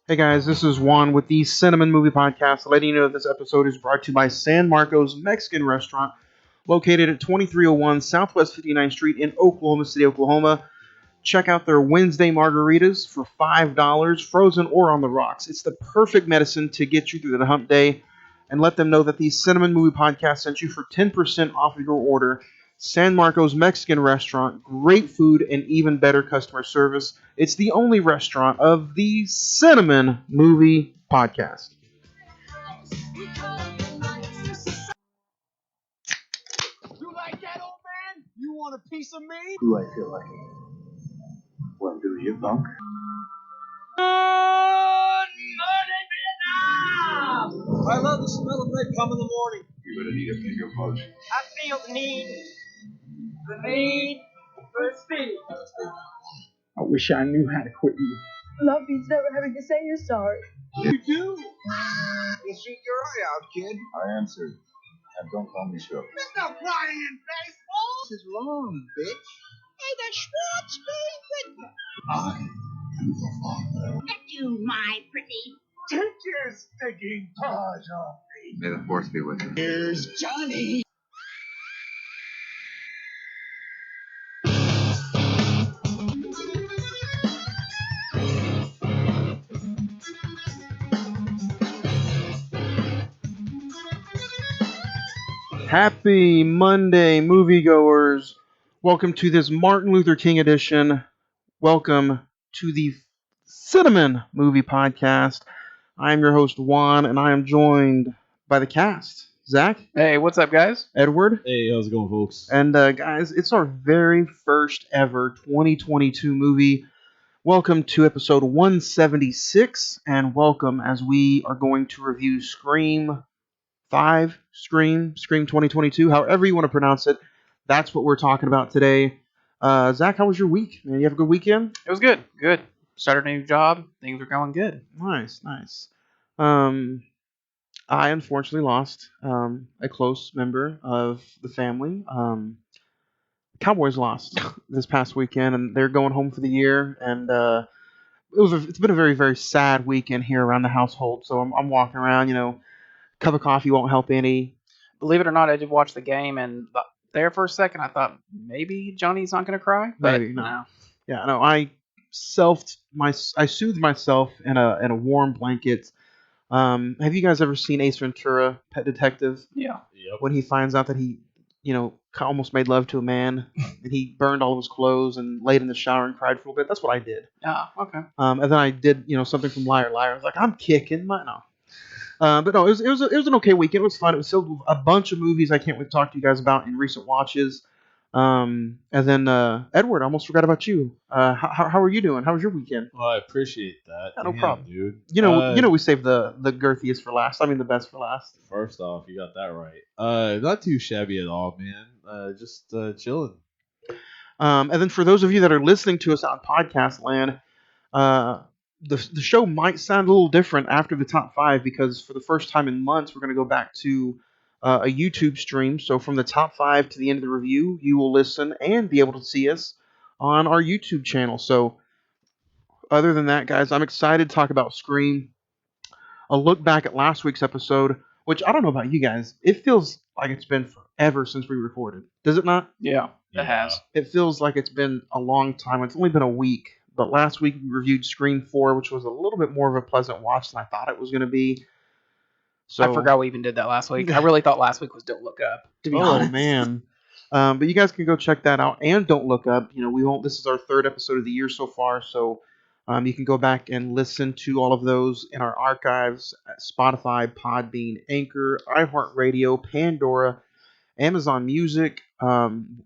Hey guys, this is Juan with the Cine-Men Movie Podcast, letting you know that this episode is brought to you by San Marcos Mexican Restaurant, located at 2301 Southwest 59th Street in Oklahoma City, Oklahoma. Check out their Wednesday margaritas for $5, frozen or on the rocks. It's the perfect medicine to get you through the hump day, and let them know that the Cine-Men Movie Podcast sent you for 10% off of your order. San Marcos Mexican Restaurant, great food and even better customer service. It's the only restaurant of the Cine-Men Movie Podcast. You like that, old man? You want a piece of me? Do I feel lucky? Well, do you, punk? Good morning, Vietnam! I love the smell of napalm in the morning. You're gonna need a bigger boat. I feel the need for speed. I wish I knew how to quit you. Love means never having to say you're sorry. You do? You shoot your eye out, kid. I answered. And don't call me Shirley. There's no crying in baseball. This is long, bitch. Hey, the Schwartz baby. I am the father. At you, my pretty. Take your stinking paws off me. May the force be with you. Here's Johnny. Happy Monday, moviegoers. Welcome to this Martin Luther King edition. Welcome to the Cine-Men Movie Podcast. I am your host, Juan, and I am joined by the cast. Zach, Hey, what's up, guys? Edward, Hey, how's it going, folks? and guys, it's our very first ever 2022 movie. Welcome to episode 176, and welcome as we are going to review Scream 2022, however you want to pronounce it. That's what we're talking about today. Zach, how was your week? Man, you have a good weekend? It was good. Good. Started a new job. Things are going good. Nice. I unfortunately lost a close member of the family. Cowboys lost this past weekend, and they're going home for the year. And it's been a very, very sad weekend here around the household. So I'm walking around, cup of coffee won't help any. Believe it or not, I did watch the game, and there for a second, I thought maybe Johnny's not going to cry. But Maybe, no. Yeah, no, I soothed myself in a warm blanket. Have you guys ever seen Ace Ventura, Pet Detective? Yeah. Yep. When he finds out that he, almost made love to a man, and he burned all of his clothes and laid in the shower and cried for a bit. That's what I did. Ah, okay. And then I did, something from Liar Liar. I was like, I'm kicking my no. But no, it was an okay weekend. It was fun. It was filled with a bunch of movies I can't wait to talk to you guys about in recent watches. And then Edward, I almost forgot about you. How are you doing? How was your weekend? Well, I appreciate that. Yeah, no Damn, problem. dude. We saved the girthiest for last. I mean, the best for last. First off, you got that right. Not too shabby at all, man. Just chilling. And then for those of you that are listening to us out in podcast land, the show might sound a little different after the top 5, because for the first time in months, we're going to go back to a YouTube stream. So from the top 5 to the end of the review, you will listen and be able to see us on our YouTube channel. So other than that, guys, I'm excited to talk about Scream. A look back at last week's episode, which I don't know about you guys. It feels like it's been forever since we recorded. Does it not? Yeah, Yeah. it has. It feels like it's been a long time. It's only been a week. But last week we reviewed Scream 4, which was a little bit more of a pleasant watch than I thought it was going to be. So I forgot we even did that last week. I really thought last week was Don't Look Up, to be honest. Oh man. But you guys can go check that out, and Don't Look Up. We won't. This is our 3rd episode of the year so far, so you can go back and listen to all of those in our archives at Spotify, Podbean, Anchor, iHeartRadio, Pandora, Amazon Music,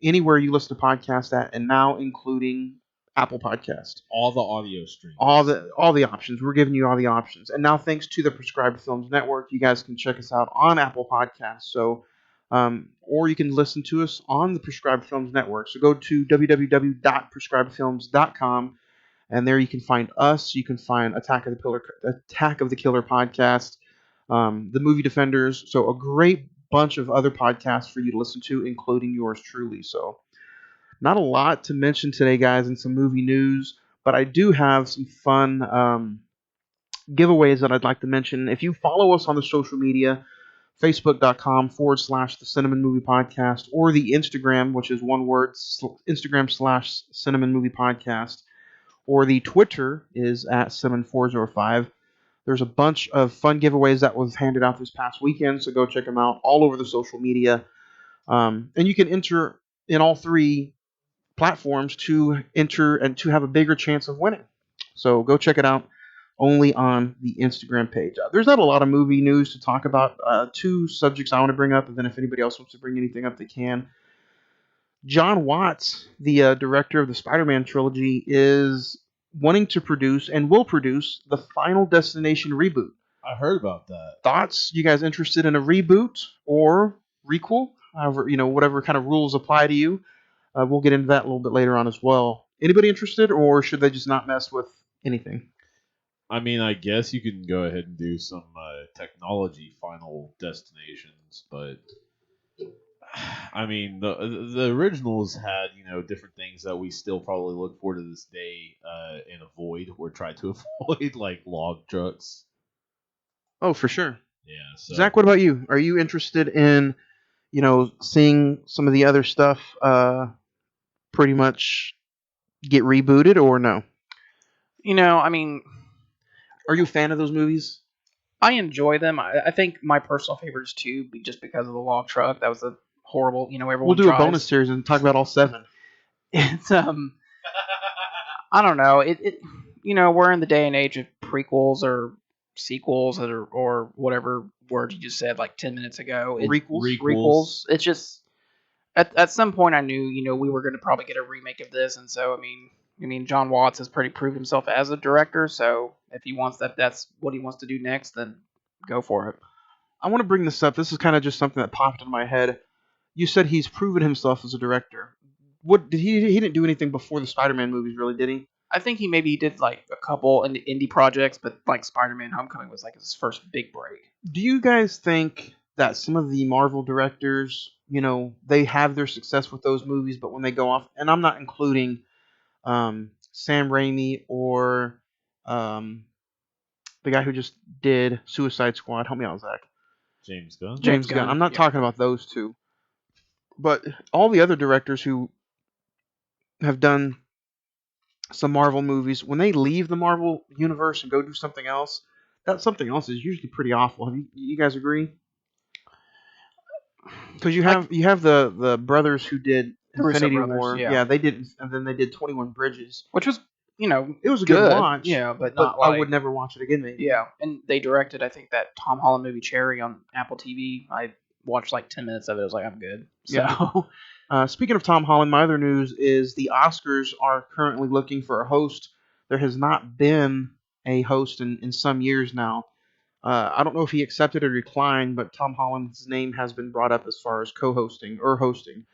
anywhere you listen to podcasts at, and now including Apple Podcast. All the audio streams. All the options. We're giving you all the options. And now, thanks to the Prescribed Films Network, you guys can check us out on Apple Podcasts. So, or you can listen to us on the Prescribed Films Network. So go to www.prescribedfilms.com, and there you can find us. You can find Attack of the Killer podcast, the Movie Defenders. So a great bunch of other podcasts for you to listen to, including yours truly. So not a lot to mention today, guys, and some movie news, but I do have some fun giveaways that I'd like to mention. If you follow us on the social media, facebook.com/the Cine-Men Movie Podcast, or the Instagram, which is one word, Instagram/Cine-Men Movie Podcast, or the Twitter is at Cine-Men405. There's a bunch of fun giveaways that was handed out this past weekend, so go check them out all over the social media. And you can enter in all three platforms to enter and to have a bigger chance of winning. So go check it out only on the Instagram page. There's not a lot of movie news to talk about. Two subjects I want to bring up, and then if anybody else wants to bring anything up, they can. John Watts, the director of the Spider-Man trilogy, is wanting to produce and will produce the Final Destination reboot. I heard about that. Thoughts? You guys interested in a reboot or requel? However, whatever kind of rules apply to you. We'll get into that a little bit later on as well. Anybody interested, or should they just not mess with anything? I mean, I guess you can go ahead and do some technology Final Destinations, but I mean, the originals had different things that we still probably look for to this day and avoid or try to avoid, like log trucks. Oh, for sure. Yeah. So. Zach, what about you? Are you interested in seeing some of the other stuff pretty much get rebooted, or no? I mean, are you a fan of those movies? I enjoy them. I think my personal favorite is 2, just because of the log truck. That was a horrible. Everyone. We'll do a bonus series and talk about all 7. It's I don't know. We're in the day and age of prequels or sequels or whatever word you just said like 10 minutes ago. Requels. It's just at some point I knew we were going to probably get a remake of this, and so I mean John Watts has pretty proved himself as a director, so if he wants that's what he wants to do next, then go for it. I want to bring this up. This is kind of just something that popped in my head. You said he's proven himself as a director. What did he didn't do anything before the Spider-Man movies, really, did he? I think he maybe did like a couple indie projects, but like Spider-Man Homecoming was like his first big break. Do you guys think that some of the Marvel directors, they have their success with those movies, but when they go off, and I'm not including Sam Raimi or the guy who just did Suicide Squad. Help me out, Zach. James Gunn. James Gunn. I'm not talking about those two, but all the other directors who have done some Marvel movies, when they leave the Marvel universe and go do something else, that something else is usually pretty awful. You guys agree? Because you have the brothers who did Infinity War. Yeah, they did, and then they did 21 Bridges, which was it was a good watch. Yeah, but not I would never watch it again. Maybe. Yeah, and they directed I think that Tom Holland movie Cherry on Apple TV. I watched like 10 minutes of it. I was like, I'm good. So. Yeah. Speaking of Tom Holland, my other news is the Oscars are currently looking for a host. There has not been a host in some years now. I don't know if he accepted or declined, but Tom Holland's name has been brought up as far as co-hosting or hosting.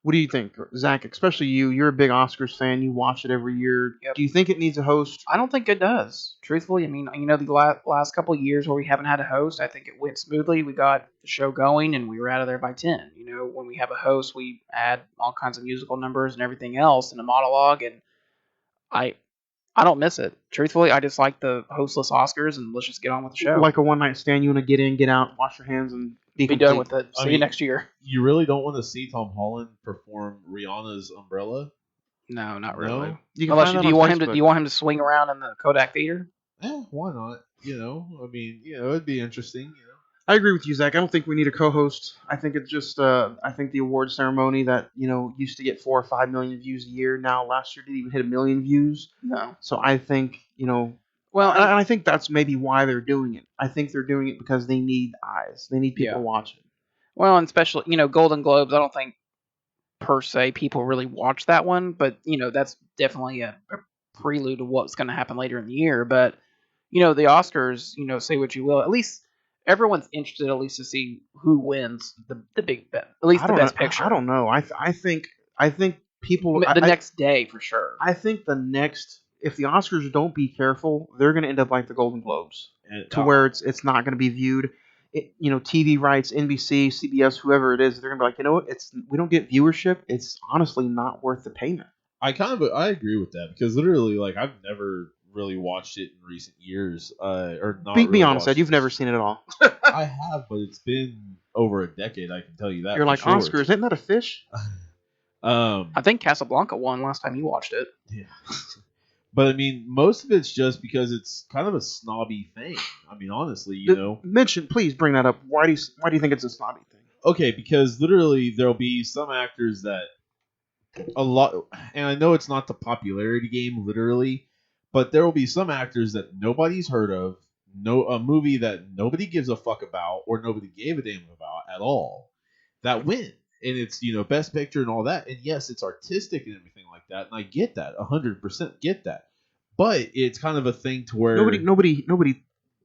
What do you think, Zach? Especially you. You're a big Oscars fan. You watch it every year. Yep. Do you think it needs a host? I don't think it does. Truthfully, I mean, the last couple of years where we haven't had a host, I think it went smoothly. We got the show going, and we were out of there by 10. When we have a host, we add all kinds of musical numbers and everything else in a monologue, and I don't miss it. Truthfully, I just like the hostless Oscars, and let's just get on with the show. Like a one-night stand, you want to get in, get out, wash your hands, and be done with it. See you next year. You really don't want to see Tom Holland perform Rihanna's Umbrella? No, not really. No? Do you want him to swing around in the Kodak Theater? Why not? It'd be interesting. I agree with you, Zach. I don't think we need a co-host. I think it's just I think the award ceremony that used to get 4 or 5 million views a year. Now last year didn't even hit 1 million views. No. So I think well, and I think that's maybe why they're doing it. I think they're doing it because they need eyes. They need people watching. Well, and especially Golden Globes. I don't think per se people really watch that one, but that's definitely a prelude to what's going to happen later in the year. But the Oscars, say what you will, at least everyone's interested at least to see who wins the big bet, at least the best picture. I don't know. I think people next day for sure. I think if the Oscars don't be careful, they're going to end up like the Golden Globes, where it's not going to be viewed. TV rights, NBC, CBS, whoever it is, they're going to be like, we don't get viewership. It's honestly not worth the payment. I agree with that because literally, like, I've never really watched it in recent years. Or not. Be really honest, Ed, watched you've it. never seen it at all. I have, but it's been over a decade. I can tell you that. You're for like, sure. Oscar, isn't that a fish? I think Casablanca won last time you watched it. Yeah. But I mean, most of it's just because it's kind of a snobby thing. I mean, honestly, you know. Please bring that up. Why do you think it's a snobby thing? Okay, because literally there'll be some actors that a lot, and I know it's not the popularity game, literally, but there will be some actors that nobody's heard of, a movie that nobody gives a fuck about or nobody gave a damn about at all, that win, and it's Best Picture and all that, and yes, it's artistic and everything like that, and I get that, 100% get that, but it's kind of a thing to where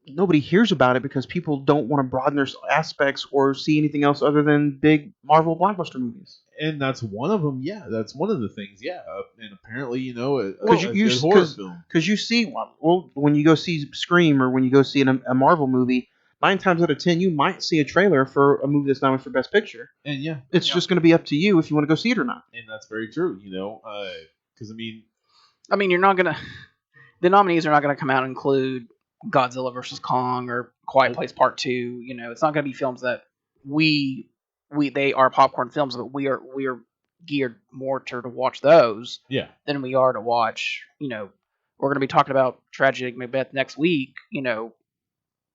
nobody hears about it because people don't want to broaden their aspects or see anything else other than big Marvel blockbuster movies. And that's one of them. Yeah, that's one of the things. Yeah, and apparently, a horror film. Because you see, when you go see Scream or when you go see a Marvel movie, 9 times out of 10 you might see a trailer for a movie that's nominated for Best Picture. And yeah, it's just going to be up to you if you want to go see it or not. And that's very true. Because you're not gonna. The nominees are not gonna come out and include Godzilla vs. Kong or Quiet Place Part 2. It's not gonna be films that they are popcorn films, but we are geared more to watch those than we are to watch. We're going to be talking about Tragedy Macbeth next week.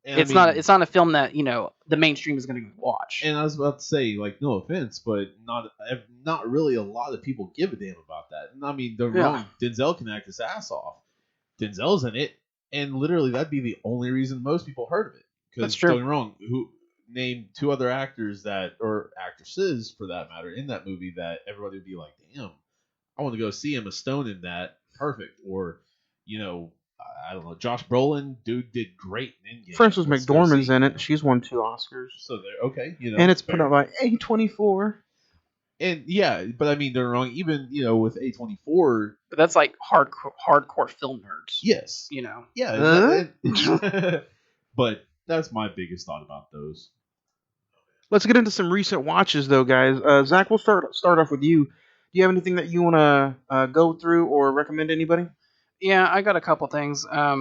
It's not a film that the mainstream is going to watch. And I was about to say, like, no offense, but not really a lot of people give a damn about that. And I mean, wrong. Denzel can act his ass off. Denzel's in it, and literally that'd be the only reason most people heard of it. That's true. Don't get me wrong. Name 2 other actors or actresses for that matter in that movie that everybody would be like, damn, I want to go see Emma Stone in that. Perfect. Or, I don't know, Josh Brolin, dude did great in Endgame. Frances McDormand's in it. She's won 2 Oscars. So they're okay, and it's put out by A24. And yeah, but I mean, they're wrong. Even with A24, but that's like hardcore film nerds. Yes, Yeah. But that's my biggest thought about those. Let's get into some recent watches, though, guys. Zach, we'll start off with you. Do you have anything that you want to go through or recommend to anybody? Yeah, I got a couple things. I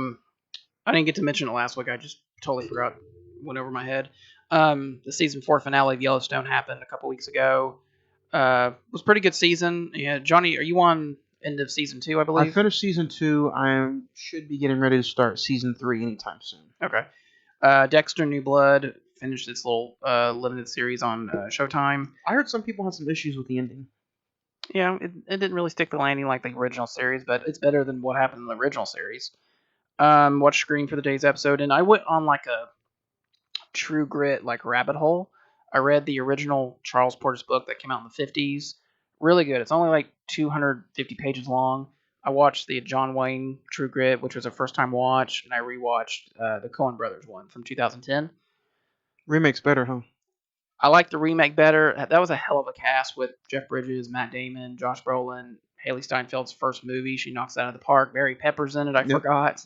didn't get to mention it last week. I just totally forgot. Went over my head. The season 4 finale of Yellowstone happened a couple weeks ago. It was a pretty good season. Yeah, Johnny, are you on end of season 2, I believe? I finished season 2. I should be getting ready to start season 3 anytime soon. Okay. Dexter New Blood finished its little limited series on Showtime. I heard some people had some issues with the ending. Yeah, it didn't really stick the landing like the original series, but it's better than what happened in the original series. Watched Scream for the day's episode, and I went on like a True Grit rabbit hole. I read the original Charles Portis book that came out in the 50s. Really good. It's only like 250 pages long. I watched the John Wayne True Grit, which was a first-time watch, and I rewatched the Coen Brothers one from 2010. Remake's better, huh? I like the remake better. That was a hell of a cast with Jeff Bridges, Matt Damon, Josh Brolin, Haley Steinfeld's first movie. She knocks it out of the park. Mary Pepper's in it. I forgot.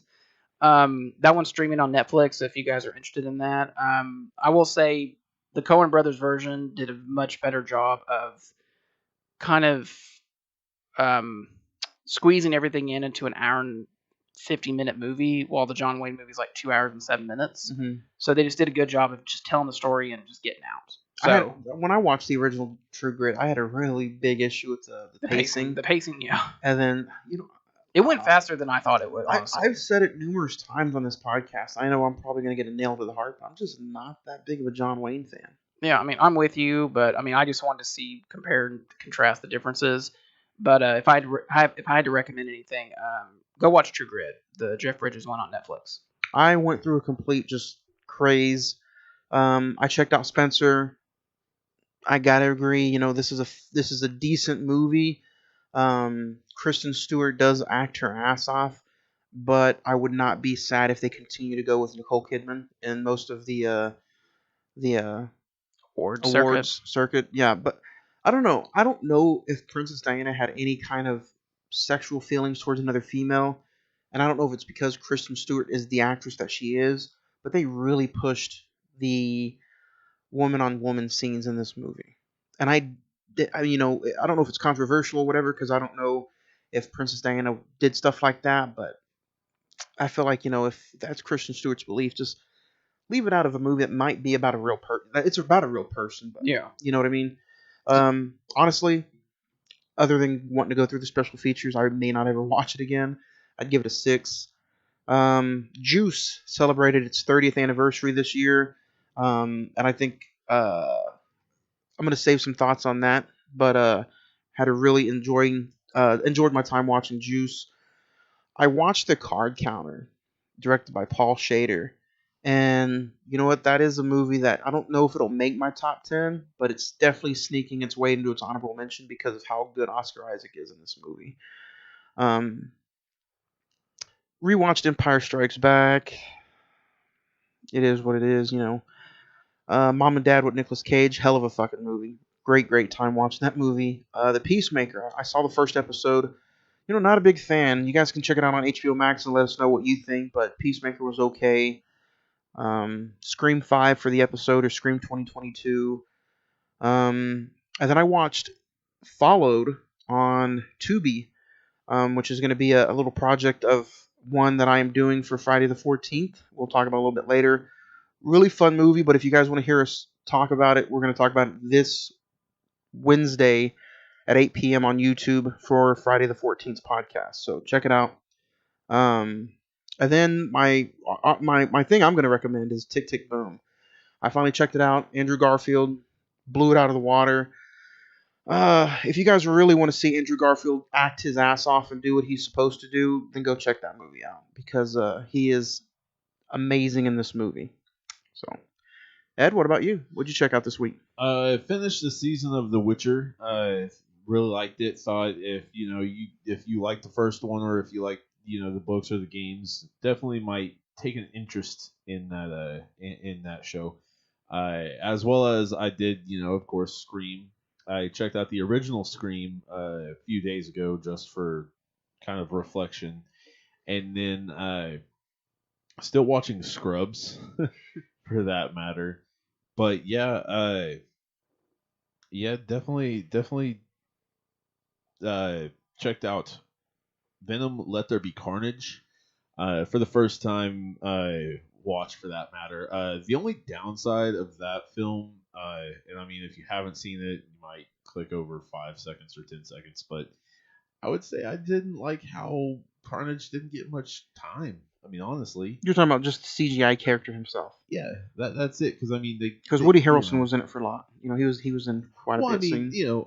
That one's streaming on Netflix if you guys are interested in that. I will say the Coen Brothers version did a much better job of kind of squeezing everything into an hour and 50-minute movie, while the John Wayne movie is like 2 hours and 7 minutes. Mm-hmm. So they just did a good job of just telling the story and just getting out. So when I watched the original True Grit, I had a really big issue with the pacing. The pacing, yeah. And then it went faster than I thought it would. Honestly, I've said it numerous times on this podcast. I know I'm probably going to get a nail to the heart, but I'm just not that big of a John Wayne fan. Yeah, I mean, I'm with you, but I mean, I just wanted to see, compare and contrast the differences. But if I had to recommend anything, go watch True Grit, the Jeff Bridges one on Netflix. I went through a complete just craze. I checked out Spencer. I gotta agree. This is a decent movie. Kristen Stewart does act her ass off, but I would not be sad if they continue to go with Nicole Kidman in most of the awards circuit. Yeah, but I don't know. I don't know if Princess Diana had any kind of sexual feelings towards another female, and I don't know if it's because Kristen Stewart is the actress that she is, but they really pushed the woman-on-woman scenes in this movie. And I don't know if it's controversial or whatever, because I don't know if Princess Diana did stuff like that, but I feel like, if that's Kristen Stewart's belief, just leave it out of a movie that might be about a real person. It's about a real person, but Yeah. you know what I mean? Honestly, other than wanting to go through the special features, I may not ever watch it again. I'd give it a 6. Juice celebrated its 30th anniversary this year, and I think I'm going to save some thoughts on that, but had a really enjoyed my time watching Juice. I watched The Card Counter, directed by Paul Schrader, and you know what? That is a movie that I don't know if it'll make my top 10, but it's definitely sneaking its way into its honorable mention because of how good Oscar Isaac is in this movie. Um, Rewatched Empire Strikes Back. It is what it is, Mom and Dad with Nicolas Cage, hell of a fucking movie. Great time watching that movie. The Peacemaker. I saw the first episode. Not a big fan. You guys can check it out on HBO Max and let us know what you think. But Peacemaker was okay. Scream 5 for the episode, or Scream 2022. And then I watched Followed on Tubi, which is going to be a little project of one that I am doing for Friday the 14th. We'll talk about it a little bit later. Really fun movie, but if you guys want to hear us talk about it, we're going to talk about it this Wednesday at 8 p.m. on YouTube for Friday the 14th podcast. So check it out. And then my thing I'm going to recommend is Tick Tick Boom. I finally checked it out. Andrew Garfield blew it out of the water. If you guys really want to see Andrew Garfield act his ass off and do what he's supposed to do, then go check that movie out because he is amazing in this movie. So, Ed, what about you? What'd you check out this week? I finished the season of The Witcher. Really liked it. Thought if you like the first one, or if you like the books or the games, definitely might take an interest in that in that show. As well as I did, of course, Scream. I checked out the original Scream a few days ago just for kind of reflection, and then still watching Scrubs for that matter. But yeah, definitely checked out Venom: Let There Be Carnage for the first time I watched, for that matter. The only downside of that film, and I mean, if you haven't seen it, you might click over 5 seconds or 10 seconds, but I would say I didn't like how Carnage didn't get much time. I mean, honestly. You're talking about just the CGI character himself. Yeah, that's it. Because I mean, because Woody Harrelson was in it for a lot. He was in quite a bit. I mean,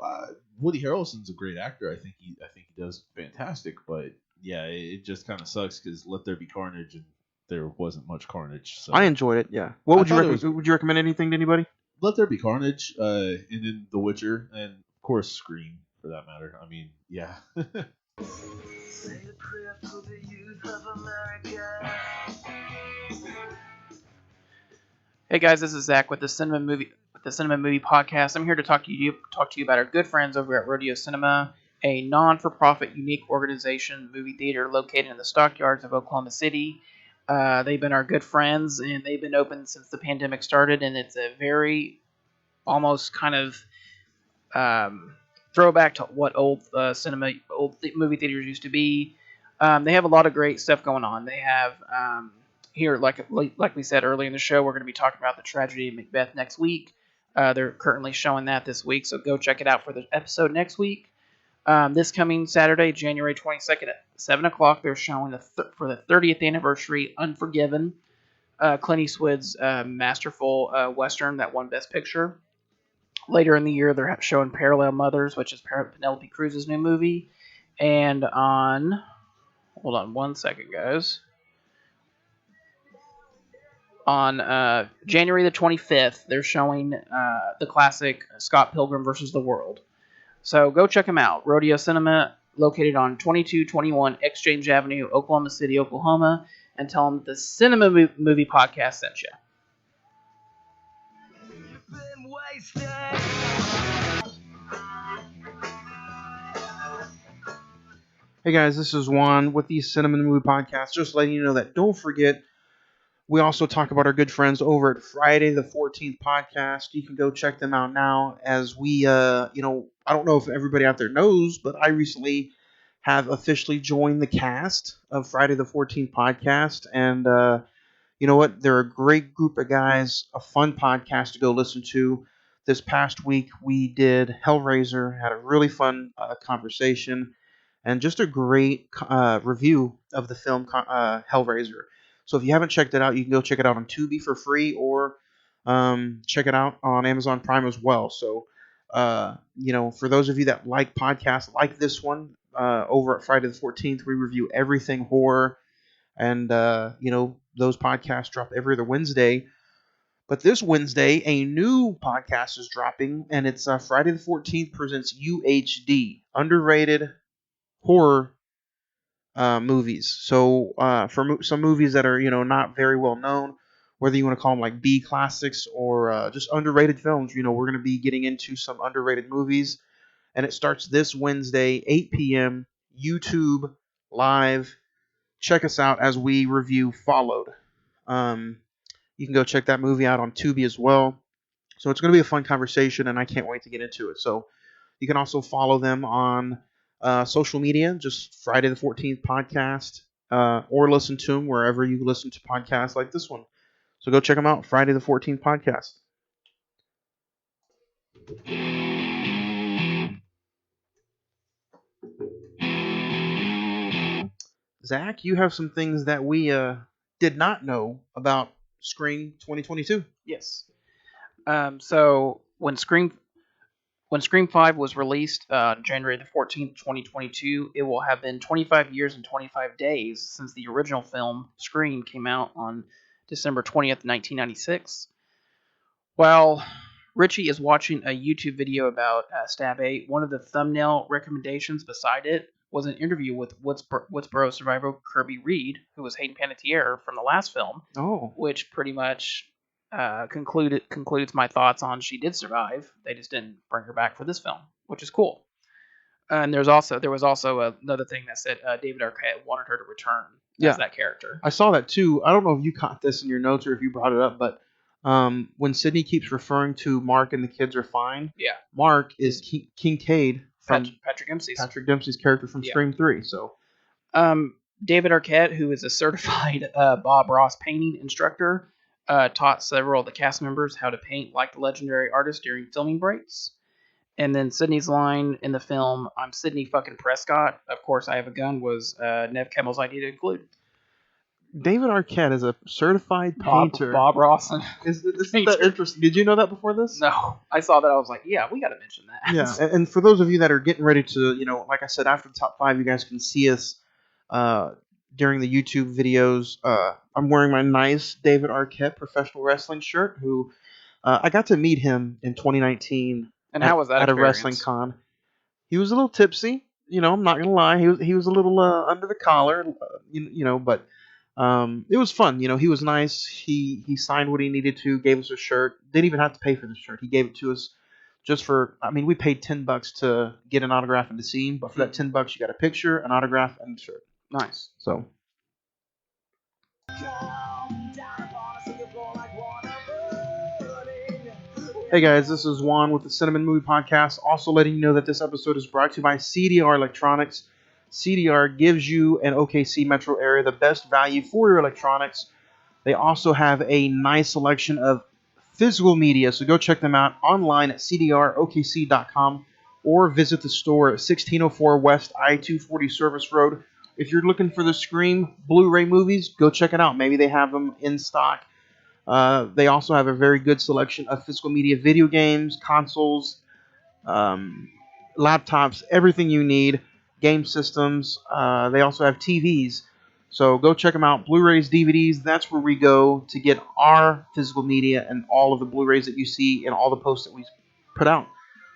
Woody Harrelson's a great actor. I think he does fantastic. But yeah, it just kind of sucks because Let There Be Carnage, and there wasn't much carnage. So I enjoyed it. Yeah. What would you recommend? Would you recommend anything to anybody? Let There Be Carnage, and then The Witcher, and of course Scream for that matter. I mean, yeah. Hey guys, this is Zach with the Cine-Men Movie Podcast. I'm here to talk to you about our good friends over at Rodeo Cinema, a non-for-profit, unique organization movie theater located in the stockyards of Oklahoma City. They've been our good friends, and they've been open since the pandemic started, and it's a very almost kind of throwback to what old movie theaters used to be. They have a lot of great stuff going on. They have here, like we said earlier in the show, we're going to be talking about the tragedy of Macbeth next week. They're currently showing that this week, so go check it out for the episode next week. This coming Saturday, January 22nd at 7 o'clock, they're showing for the 30th anniversary Unforgiven, Clint Eastwood's masterful Western that won Best Picture. Later in the year, they're showing Parallel Mothers, which is Penelope Cruz's new movie. And hold on one second, guys. On January the 25th, they're showing the classic Scott Pilgrim vs. the World. So go check them out. Rodeo Cinema, located on 2221 Exchange Avenue, Oklahoma City, Oklahoma. And tell them the Cine-Men Movie Podcast sent you. Hey guys, this is Juan with the Cine-Men Movie Podcast. Just letting you know that don't forget, we also talk about our good friends over at Friday the 14th podcast. You can go check them out now as we, I don't know if everybody out there knows, but I recently have officially joined the cast of Friday the 14th podcast. And you know what? They're a great group of guys, a fun podcast to go listen to. This past week, we did Hellraiser, had a really fun conversation, and just a great review of the film Hellraiser. So if you haven't checked it out, you can go check it out on Tubi for free, or check it out on Amazon Prime as well. So, for those of you that like podcasts like this one, over at Friday the 14th, we review everything horror, and those podcasts drop every other Wednesday. But this Wednesday, a new podcast is dropping, and it's Friday the 14th presents UHD, underrated horror movies. So for some movies that are not very well known, whether you want to call them like B classics or just underrated films, we're going to be getting into some underrated movies, and it starts this Wednesday, 8 p.m. YouTube live. Check us out as we review Followed. You can go check that movie out on Tubi as well. So it's going to be a fun conversation, and I can't wait to get into it. So you can also follow them on social media, just Friday the 14th podcast, or listen to them wherever you listen to podcasts like this one. So go check them out, Friday the 14th podcast. Zach, you have some things that we did not know about Scream 2022. Yes. So when Scream 5 was released January the 14th, 2022, it will have been 25 years and 25 days since the original film Scream came out on December 20th, 1996. While Richie is watching a YouTube video about Stab 8, one of the thumbnail recommendations beside it was an interview with Woodsboro survivor Kirby Reed, who was Hayden Panettiere from the last film, which pretty much concludes my thoughts on she did survive. They just didn't bring her back for this film, which is cool. And there was also another thing that said David Arquette wanted her to return as that character. I saw that too. I don't know if you caught this in your notes or if you brought it up, but when Sydney keeps referring to Mark and the kids are fine, Mark is Kincaid from Patrick Dempsey's character from Scream 3. So, David Arquette, who is a certified Bob Ross painting instructor, taught several of the cast members how to paint like the legendary artist during filming breaks. And then Sydney's line in the film, "I'm Sydney fucking Prescott. Of course I have a gun," was Nev Campbell's idea to include. David Arquette is a certified painter. Bob Ross. Isn't that interesting? Did you know that before this? No. I saw that. I was like, yeah, we got to mention that. Yeah, and for those of you that are getting ready to, like I said, after the top 5, you guys can see us during the YouTube videos. I'm wearing my nice David Arquette professional wrestling shirt, who I got to meet him in 2019. And how was that at a wrestling con? He was a little tipsy. I'm not gonna lie. He was a little under the collar. But it was fun. He was nice. He signed what he needed to. Gave us a shirt. Didn't even have to pay for the shirt. He gave it to us just for. I mean, we paid $10 to get an autograph and to see him. But for that $10, you got a picture, an autograph, and a shirt. Nice. So. Hey guys, this is Juan with the Cine-Men Movie Podcast. Also letting you know that this episode is brought to you by CDR Electronics. CDR gives you an OKC metro area the best value for your electronics. They also have a nice selection of physical media, so go check them out online at cdrokc.com or visit the store at 1604 West I-240 Service Road. If you're looking for the Scream Blu-ray movies, go check it out. Maybe they have them in stock. They also have a very good selection of physical media, video games, consoles, laptops, everything you need, game systems. They also have TVs. So go check them out. Blu-rays, DVDs, that's where we go to get our physical media and all of the Blu-rays that you see and all the posts that we put out.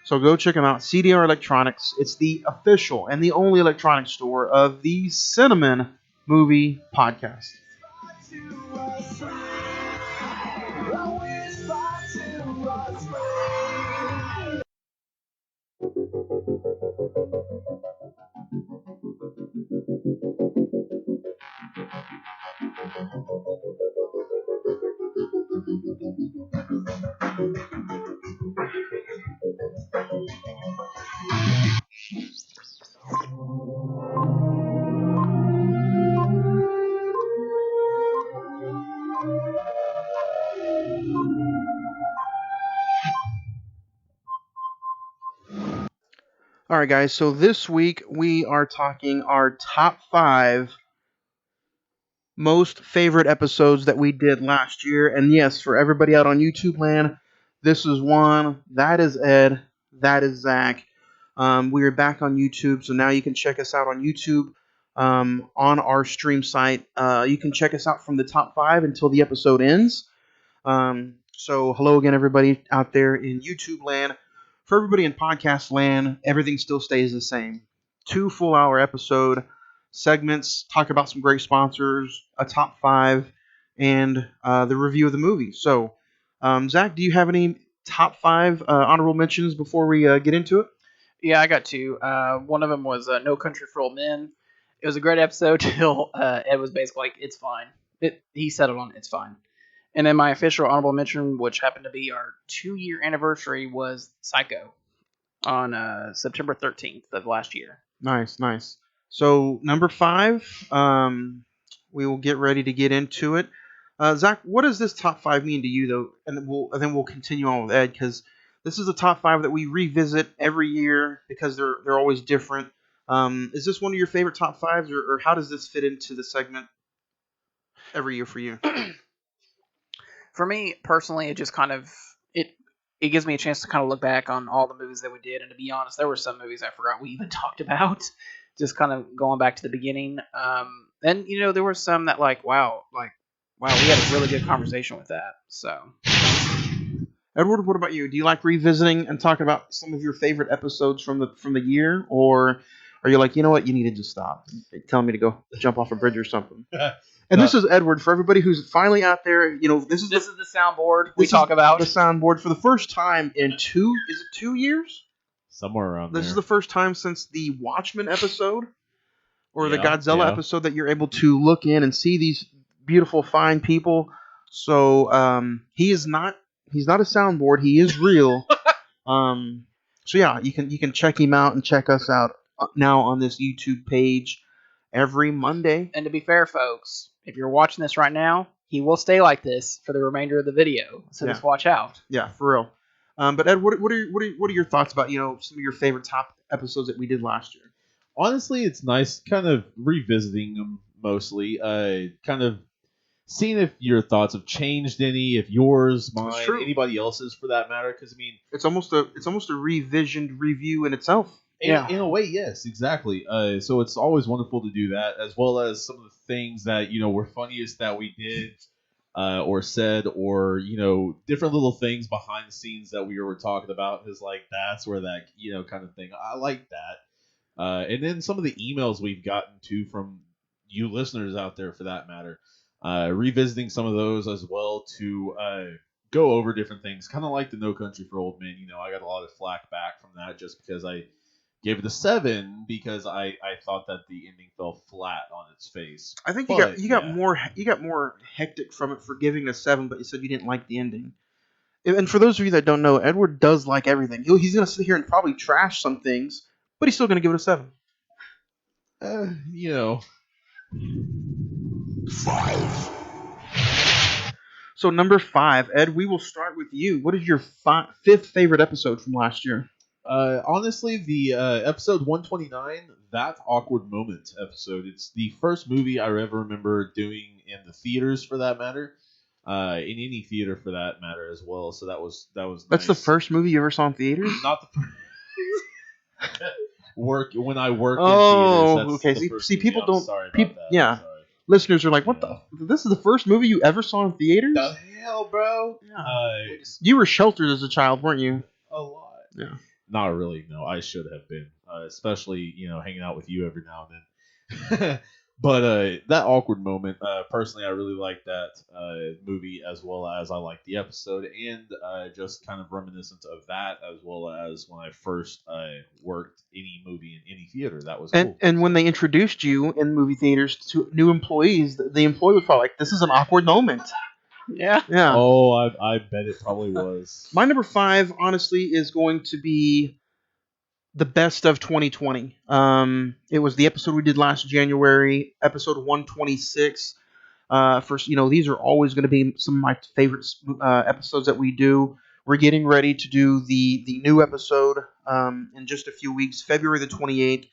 So go check them out. CDR Electronics. It's the official and the only electronics store of the Cine-Men Movie Podcast. All right, guys. So this week we are talking our top 5 most favorite episodes that we did last year. And yes, for everybody out on YouTube land, this is one. That is Ed. That is Zach. We are back on YouTube, so now you can check us out on YouTube on our stream site. You can check us out from the top 5 until the episode ends. So hello again, everybody out there in YouTube land. For everybody in podcast land, everything still stays the same. 2 full-hour episode segments, talk about some great sponsors, a top 5, and the review of the movie. So, Zach, do you have any top 5 honorable mentions before we get into it? Yeah, I got two. One of them was No Country for Old Men. It was a great episode till Ed was basically like, it's fine. He settled on it's fine. And then my official honorable mention, which happened to be our 2-year anniversary, was Psycho on September 13th of last year. Nice, nice. So, number 5, we will get ready to get into it. Zach, what does this top 5 mean to you, though? And then we'll continue on with Ed, because this is the top 5 that we revisit every year because they're always different. Is this one of your favorite top 5s, or how does this fit into the segment every year for you? For me personally, it just kind of it gives me a chance to kind of look back on all the movies that we did, and to be honest, there were some movies I forgot we even talked about. Just kind of going back to the beginning. And there were some that wow, we had a really good conversation with that. So, Edward, what about you? Do you like revisiting and talking about some of your favorite episodes from the year, or are you like, you know what, you need to just stop? Telling me to go jump off a bridge or something. And this is Edward. For everybody who's finally out there, this is the soundboard we talk about. The soundboard for the first time in 2 years? Somewhere around there. This is the first time since the Watchmen episode or the Godzilla episode that you're able to look in and see these beautiful, fine people. So he's not a soundboard. He is real. So yeah, you can check him out and check us out now on this YouTube page every Monday. And to be fair, folks, if you're watching this right now, he will stay like this for the remainder of the video. So just watch out. Yeah, for real. But Ed, what are your thoughts about some of your favorite top episodes that we did last year? Honestly, it's nice kind of revisiting them mostly. Kind of seeing if your thoughts have changed any, if yours, mine, anybody else's for that matter. Because I mean, it's almost a revisioned review in itself. In a way, yes, exactly. So it's always wonderful to do that, as well as some of the things that were funniest that we did. Or said, or different little things behind the scenes that we were talking about. Is that's where that kind of thing. I like that. And then some of the emails we've gotten to from you listeners out there, for that matter, revisiting some of those as well to go over different things, kind of like the No Country for Old Men. I got a lot of flack back from that just because I gave it a 7 because I thought that the ending fell flat on its face. I think you got more hectic from it for giving it a 7, but you said you didn't like the ending. And for those of you that don't know, Edward does like everything. He's going to sit here and probably trash some things, but he's still going to give it a 7. 5. So number 5, Ed, we will start with you. What is your 5th favorite episode from last year? Honestly, the episode 129, that awkward moment episode. It's the first movie I ever remember doing in the theaters, for that matter, in any theater for that matter as well. So that was. That's nice. The first movie you ever saw in theaters? Not the first. When I worked in theaters. Okay. See, people don't. Sorry about that. Yeah. Listeners are like, what the? This is the first movie you ever saw in theaters? The hell, bro? Yeah. You were sheltered as a child, weren't you? A lot. Yeah. Not really, no. I should have been, especially hanging out with you every now and then. But that awkward moment, personally, I really liked that movie, as well as I liked the episode, and just kind of reminiscent of that, as well as when I first worked any movie in any theater. That was cool. And when they introduced you in movie theaters to new employees, the employee was probably like, "This is an awkward moment." Yeah. Oh, I bet it probably was. My number 5, honestly, is going to be the best of 2020. It was the episode we did last January, episode 126. First, these are always going to be some of my favorite episodes that we do. We're getting ready to do the new episode in just a few weeks. February the 28th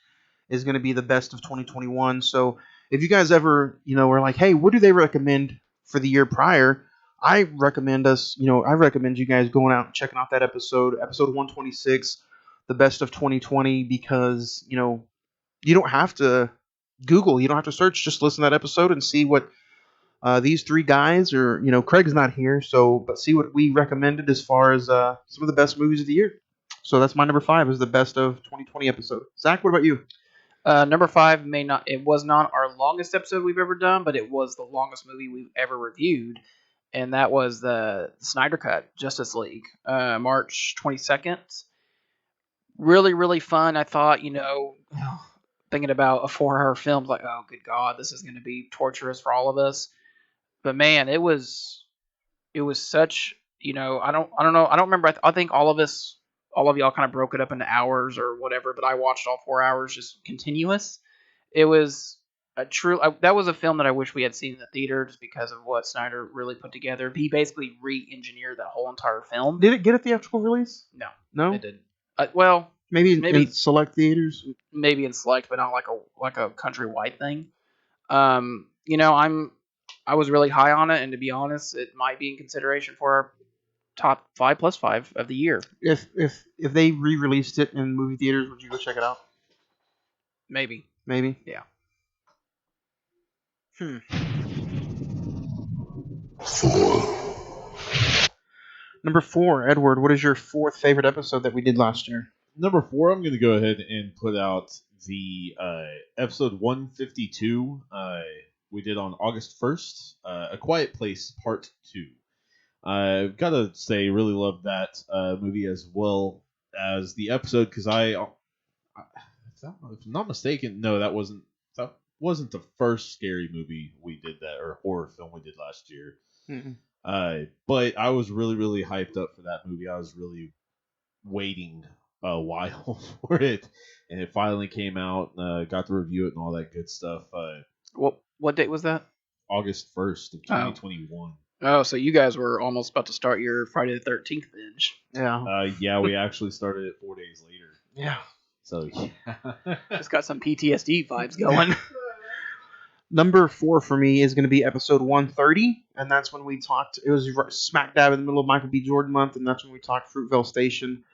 is going to be the best of 2021. So if you guys ever, were like, hey, what do they recommend for the year prior? I recommend you guys going out and checking out that episode 126, the best of 2020, because, you don't have to Google, you don't have to search, just listen to that episode and see what these three guys, or Craig's not here, but see what we recommended as far as some of the best movies of the year. So that's my number 5, is the best of 2020 episode. Zach, what about you? Number 5 it was not our longest episode we've ever done, but it was the longest movie we've ever reviewed, and that was the Snyder Cut, Justice League, March 22nd. Really, really fun. I thought, thinking about a 4-hour film, like, oh, good God, this is going to be torturous for all of us. But man, it was such, I don't know. I don't remember. I think all of y'all kind of broke it up into hours or whatever, but I watched all 4 hours just continuous. It was that was a film that I wish we had seen in the theater, just because of what Snyder really put together. He basically re-engineered that whole entire film. Did it get a theatrical release? No, it didn't. Well, maybe in select theaters. Maybe in select, but not like a countrywide thing. I was really high on it, and to be honest, it might be in consideration for our top 5 plus 5 of the year. If they re-released it in movie theaters, would you go check it out? Maybe. Yeah. Number 4, Edward, what is your 4th favorite episode that we did last year? Number 4, I'm going to go ahead and put out the episode 152 we did on August 1st, A Quiet Place Part 2. I've got to say, really loved that movie as well as the episode, because if I'm not mistaken, no, that wasn't the first scary movie we did or horror film we did last year. Mm-hmm. But I was really, really hyped up for that movie. I was really waiting a while for it, and it finally came out. Got to review it and all that good stuff. What date was that? August 1st of 2021. Oh, so you guys were almost about to start your Friday the 13th binge. Yeah. Yeah, we actually started it 4 days later. Yeah. So, yeah. It's got some PTSD vibes going. Number 4 for me is going to be episode 130, and that's when we talked. It was smack dab in the middle of Michael B. Jordan month, and that's when we talked Fruitvale Station.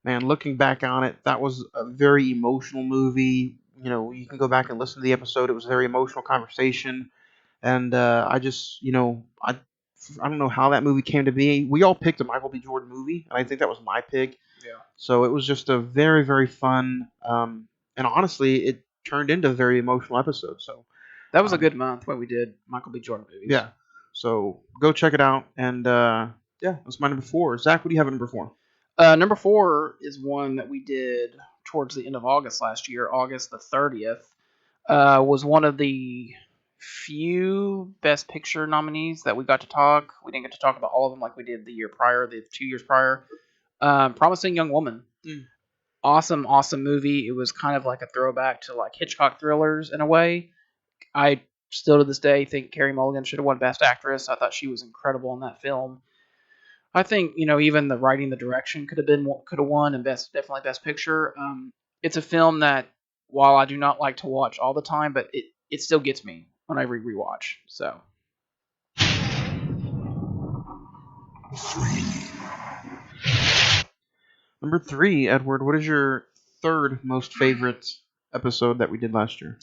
Man, looking back on it, that was a very emotional movie. You can go back and listen to the episode. It was a very emotional conversation, and I just, I don't know how that movie came to be. We all picked a Michael B. Jordan movie, and I think that was my pick. Yeah. So it was just a very, very fun, and honestly, it turned into a very emotional episode. So that was a good month when we did Michael B. Jordan movies. Yeah. So go check it out, and that's my number 4. Zach, what do you have at number 4? Number 4 is one that we did towards the end of August last year. August the 30th was one of the few Best Picture nominees that we got to talk. We didn't get to talk about all of them like we did the 2 years prior. Promising Young Woman. Awesome movie. It was kind of like a throwback to like Hitchcock thrillers in a way. I still to this day think Carey Mulligan should have won Best Actress. I thought she was incredible in that film. I think even the writing, the direction could have won, and definitely Best Picture. It's a film that, while I do not like to watch all the time, but it still gets me when I rewatch. So. Number 3, Edward, what is your 3rd most favorite episode that we did last year?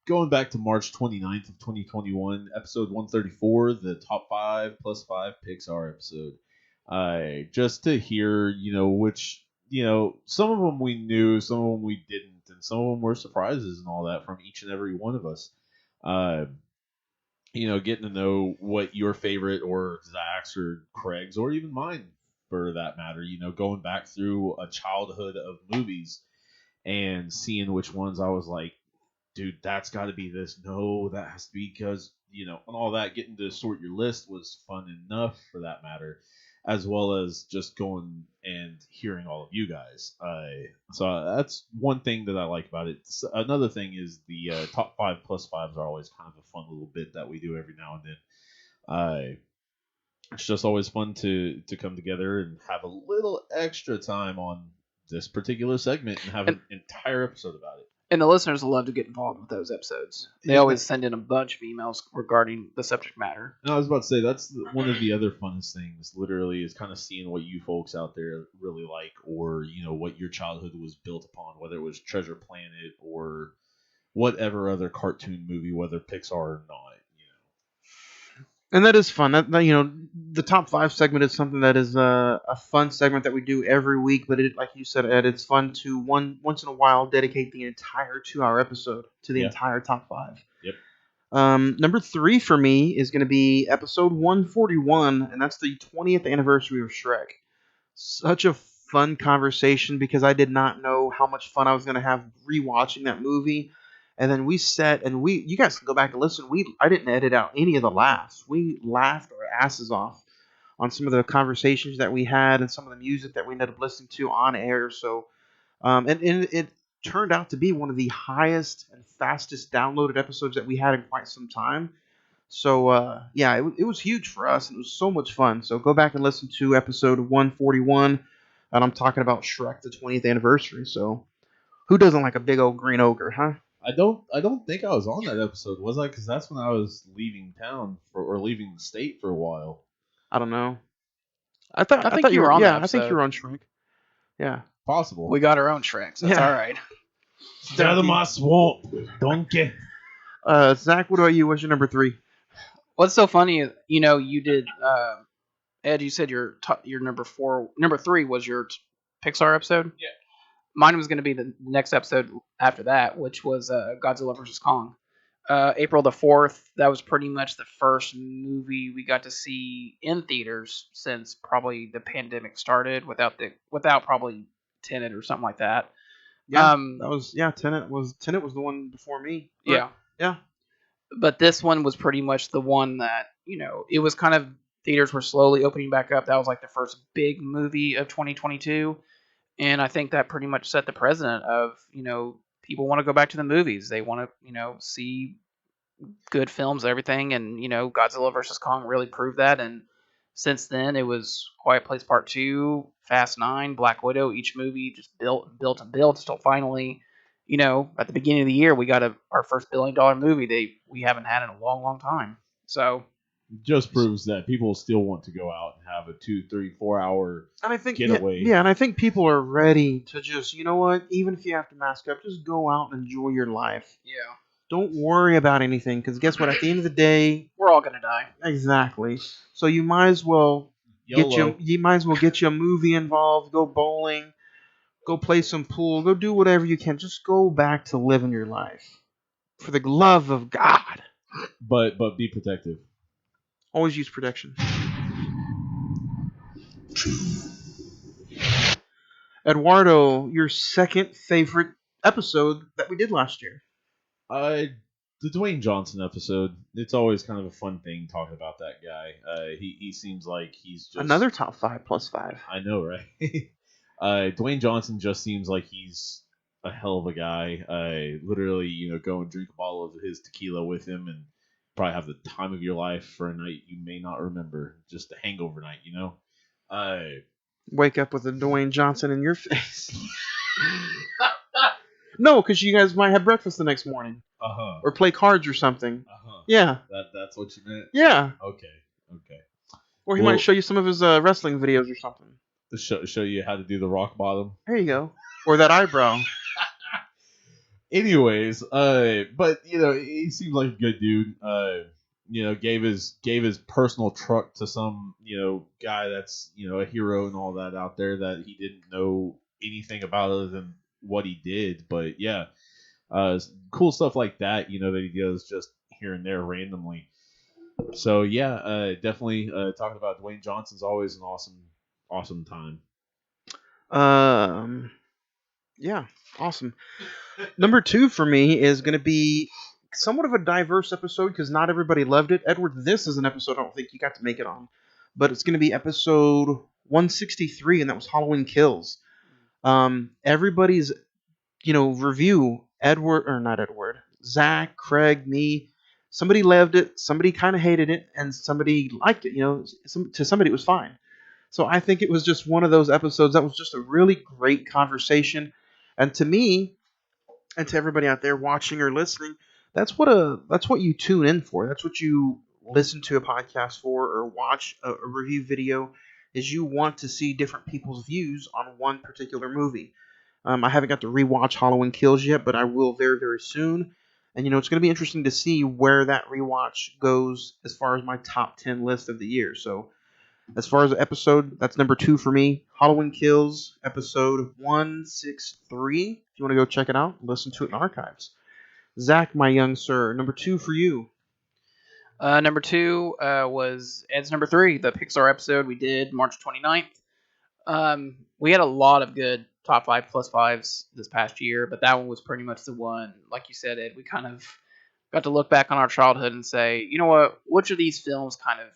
Going back to March 29th of 2021, episode 134, the top 5 plus 5 Pixar episode. Just to hear, which, some of them we knew, some of them we didn't, and some of them were surprises and all that from each and every one of us. Getting to know what your favorite, or Zach's, or Craig's, or even mine for that matter, going back through a childhood of movies and seeing which ones I was like, dude, that's got to be this. No, that has to be because, and all that. Getting to sort your list was fun enough for that matter, as well as just going and hearing all of you guys. So that's one thing that I like about it. Another thing is the top 5 plus 5s are always kind of a fun little bit that we do every now and then. It's just always fun to come together and have a little extra time on this particular segment and have an entire episode about it. And the listeners love to get involved with those episodes. They always send in a bunch of emails regarding the subject matter. And I was about to say, that's one of the other funnest things, literally, is kind of seeing what you folks out there really like, or, what your childhood was built upon, whether it was Treasure Planet or whatever other cartoon movie, whether Pixar or not. And that is fun. That the top 5 segment is something that is a fun segment that we do every week. But like you said, Ed, it's fun to once in a while dedicate the entire 2-hour episode to the entire top 5. Yep. Number 3 for me is going to be episode 141, and that's the 20th anniversary of Shrek. Such a fun conversation because I did not know how much fun I was going to have rewatching that movie. And then we sat and you guys can go back and listen. I didn't edit out any of the laughs. We laughed our asses off on some of the conversations that we had and some of the music that we ended up listening to on air. So, and it turned out to be one of the highest and fastest downloaded episodes that we had in quite some time. So, it was huge for us and it was so much fun. So go back and listen to episode 141, and I'm talking about Shrek, the 20th anniversary. So who doesn't like a big old green ogre, huh? I don't think I was on that episode, was I? Because that's when I was leaving town or leaving the state for a while. I don't know. I think you were on that I think episode. you were on Shrek. Yeah. Possible. We got our own Shrek, so that's all right. Get out of my swamp, donkey. Zach, what about you? What's your number 3? What's so funny is, you did, Ed, you said your number 3 was your Pixar episode? Yeah. Mine was going to be the next episode after that, which was Godzilla vs. Kong. April the 4th, that was pretty much the first movie we got to see in theaters since probably the pandemic started, without probably Tenet or something like that. Yeah, Tenet was the one before me. Yeah. Yeah. But this one was pretty much the one that, it was kind of, theaters were slowly opening back up. That was like the first big movie of 2022. And I think that pretty much set the precedent of, people want to go back to the movies. They want to, see good films, everything. And, Godzilla vs. Kong really proved that. And since then, it was Quiet Place Part 2, Fast 9, Black Widow. Each movie just built until finally, at the beginning of the year, we got our first $1 billion movie we haven't had in a long, long time. So just proves that people still want to go out and have a 2, 3, 4 hour getaway. Yeah, and I think people are ready to just, even if you have to mask up, just go out and enjoy your life. Yeah. Don't worry about anything, because guess what? At the end of the day, we're all gonna die. Exactly. So you might as well get you a movie involved. Go bowling. Go play some pool. Go do whatever you can. Just go back to living your life, for the love of God. But be protective. Always use protection. Eduardo, your second favorite episode that we did last year. The Dwayne Johnson episode. It's always kind of a fun thing talking about that guy. He seems like he's just another top 5 plus 5. I know, right? Dwayne Johnson just seems like he's a hell of a guy. Literally, go and drink a bottle of his tequila with him and probably have the time of your life for a night you may not remember. Just a hangover night, Wake up with a Dwayne Johnson in your face. No, because you guys might have breakfast the next morning. Uh-huh. Or play cards or something. Uh-huh. Yeah. That's what you meant? Yeah. Okay. Or he might show you some of his wrestling videos or something. To show you how to do the rock bottom. There you go. Or that eyebrow. Anyways, but he seems like a good dude. Gave his personal truck to some guy that's a hero and all that out there that he didn't know anything about other than what he did. But yeah, cool stuff like that. That he does just here and there randomly. So yeah, definitely talking about Dwayne Johnson's always an awesome time. Yeah, awesome. Number 2 for me is going to be somewhat of a diverse episode because not everybody loved it. Edward, this is an episode I don't think you got to make it on, but it's going to be episode 163, and that was Halloween Kills. Everybody's, review, Zach, Craig, me, somebody loved it, somebody kind of hated it, and somebody liked it. To somebody it was fine. So I think it was just one of those episodes that was just a really great conversation. And to me, and to everybody out there watching or listening, that's what you tune in for. That's what you listen to a podcast for or watch a review video, is you want to see different people's views on one particular movie. I haven't got to rewatch Halloween Kills yet, but I will very, very soon. And it's going to be interesting to see where that rewatch goes as far as my top 10 list of the year. So, as far as the episode, that's number 2 for me. Halloween Kills, episode 163. If you want to go check it out, listen to it in archives. Zach, my young sir, number 2 for you. Number 2 was Ed's number 3, the Pixar episode we did March 29th. We had a lot of good top 5 plus 5s this past year, but that one was pretty much the one, like you said, Ed, we kind of got to look back on our childhood and say, you know what, which of these films kind of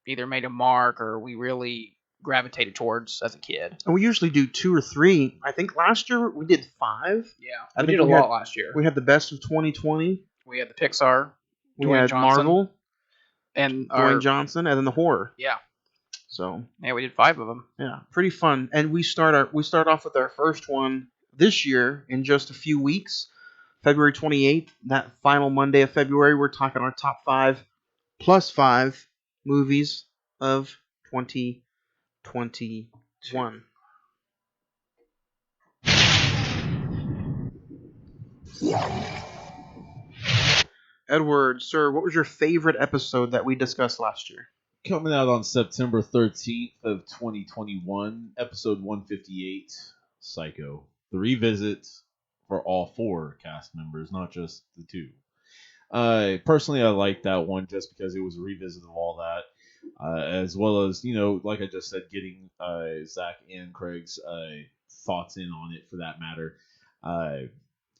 either made a mark or we really gravitated towards as a kid. And we usually do 2 or 3. I think last year we did 5. Yeah, we did a lot last year. We had the best of 2020. We had the Pixar. We had Johnson, Marvel. And Dwayne Johnson, and then the horror. Yeah. So yeah, we did 5 of them. Yeah, pretty fun. And we start off with our first one this year in just a few weeks, February 28th. That final Monday of February, we're talking our top 5 plus 5 movies of 2021. Edward, sir, what was your favorite episode that we discussed last year? Coming out on September 13th of 2021, episode 158, Psycho. The revisit for all 4 cast members, not just the 2. Personally, I like that one just because it was a revisit of all that, as well as, like I just said, getting Zach and Craig's thoughts in on it for that matter.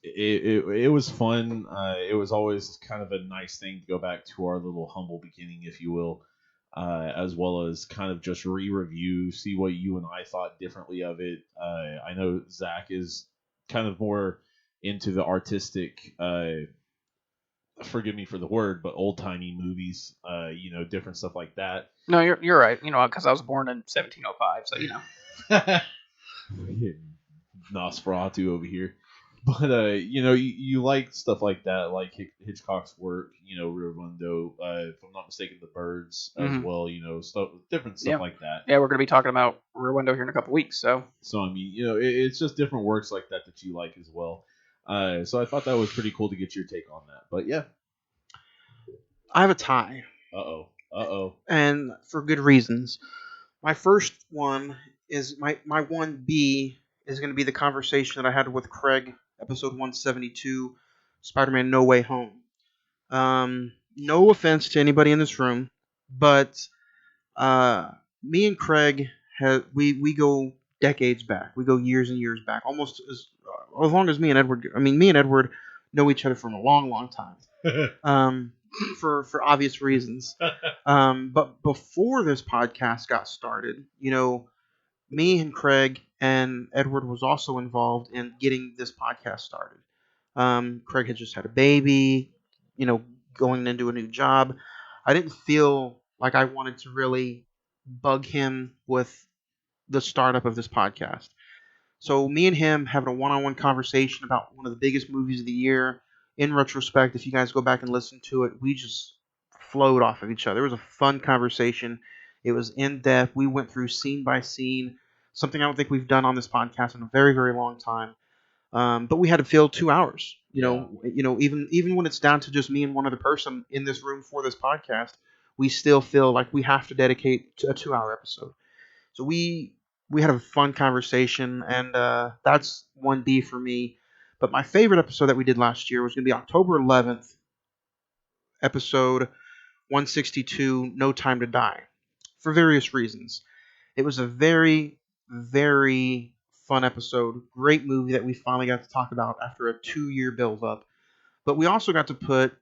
It was fun. It was always kind of a nice thing to go back to our little humble beginning, if you will, as well as kind of just re-review, see what you and I thought differently of it. I know Zach is kind of more into the artistic, forgive me for the word, but old-timey movies, different stuff like that. No, you're right. Because I was born in 1705, so Nosferatu over here. But, you like stuff like that, like Hitchcock's work, Rear Window, if I'm not mistaken, The Birds as well, different stuff like that. Yeah, we're going to be talking about Rear Window here in a couple weeks, so. So, I mean, it's just different works like that you like as well. So I thought that was pretty cool to get your take on that. But, yeah. I have a tie. Uh-oh. And for good reasons. My first one is, my 1B is going to be the conversation that I had with Craig, episode 172, Spider-Man No Way Home. No offense to anybody in this room, but me and Craig, we go decades back. We go years and years back, almost as long as me and Edward. I mean, me and Edward know each other from a long, long time. For obvious reasons. But before this podcast got started, me and Craig and Edward was also involved in getting this podcast started. Craig had just had a baby, going into a new job. I didn't feel like I wanted to really bug him with the startup of this podcast. So me and him having a one-on-one conversation about one of the biggest movies of the year. In retrospect, if you guys go back and listen to it, we just flowed off of each other. It was a fun conversation. It was in-depth. We went through scene by scene, something I don't think we've done on this podcast in a very, very long time. But we had to fill 2 hours. Even when it's down to just me and one other person in this room for this podcast, we still feel like we have to dedicate a 2-hour episode. So we had a fun conversation, and that's 1B for me. But my favorite episode that we did last year was going to be October 11th, episode 162, No Time to Die, for various reasons. It was a very, very fun episode. Great movie that we finally got to talk about after a 2-year build-up. But we also got to put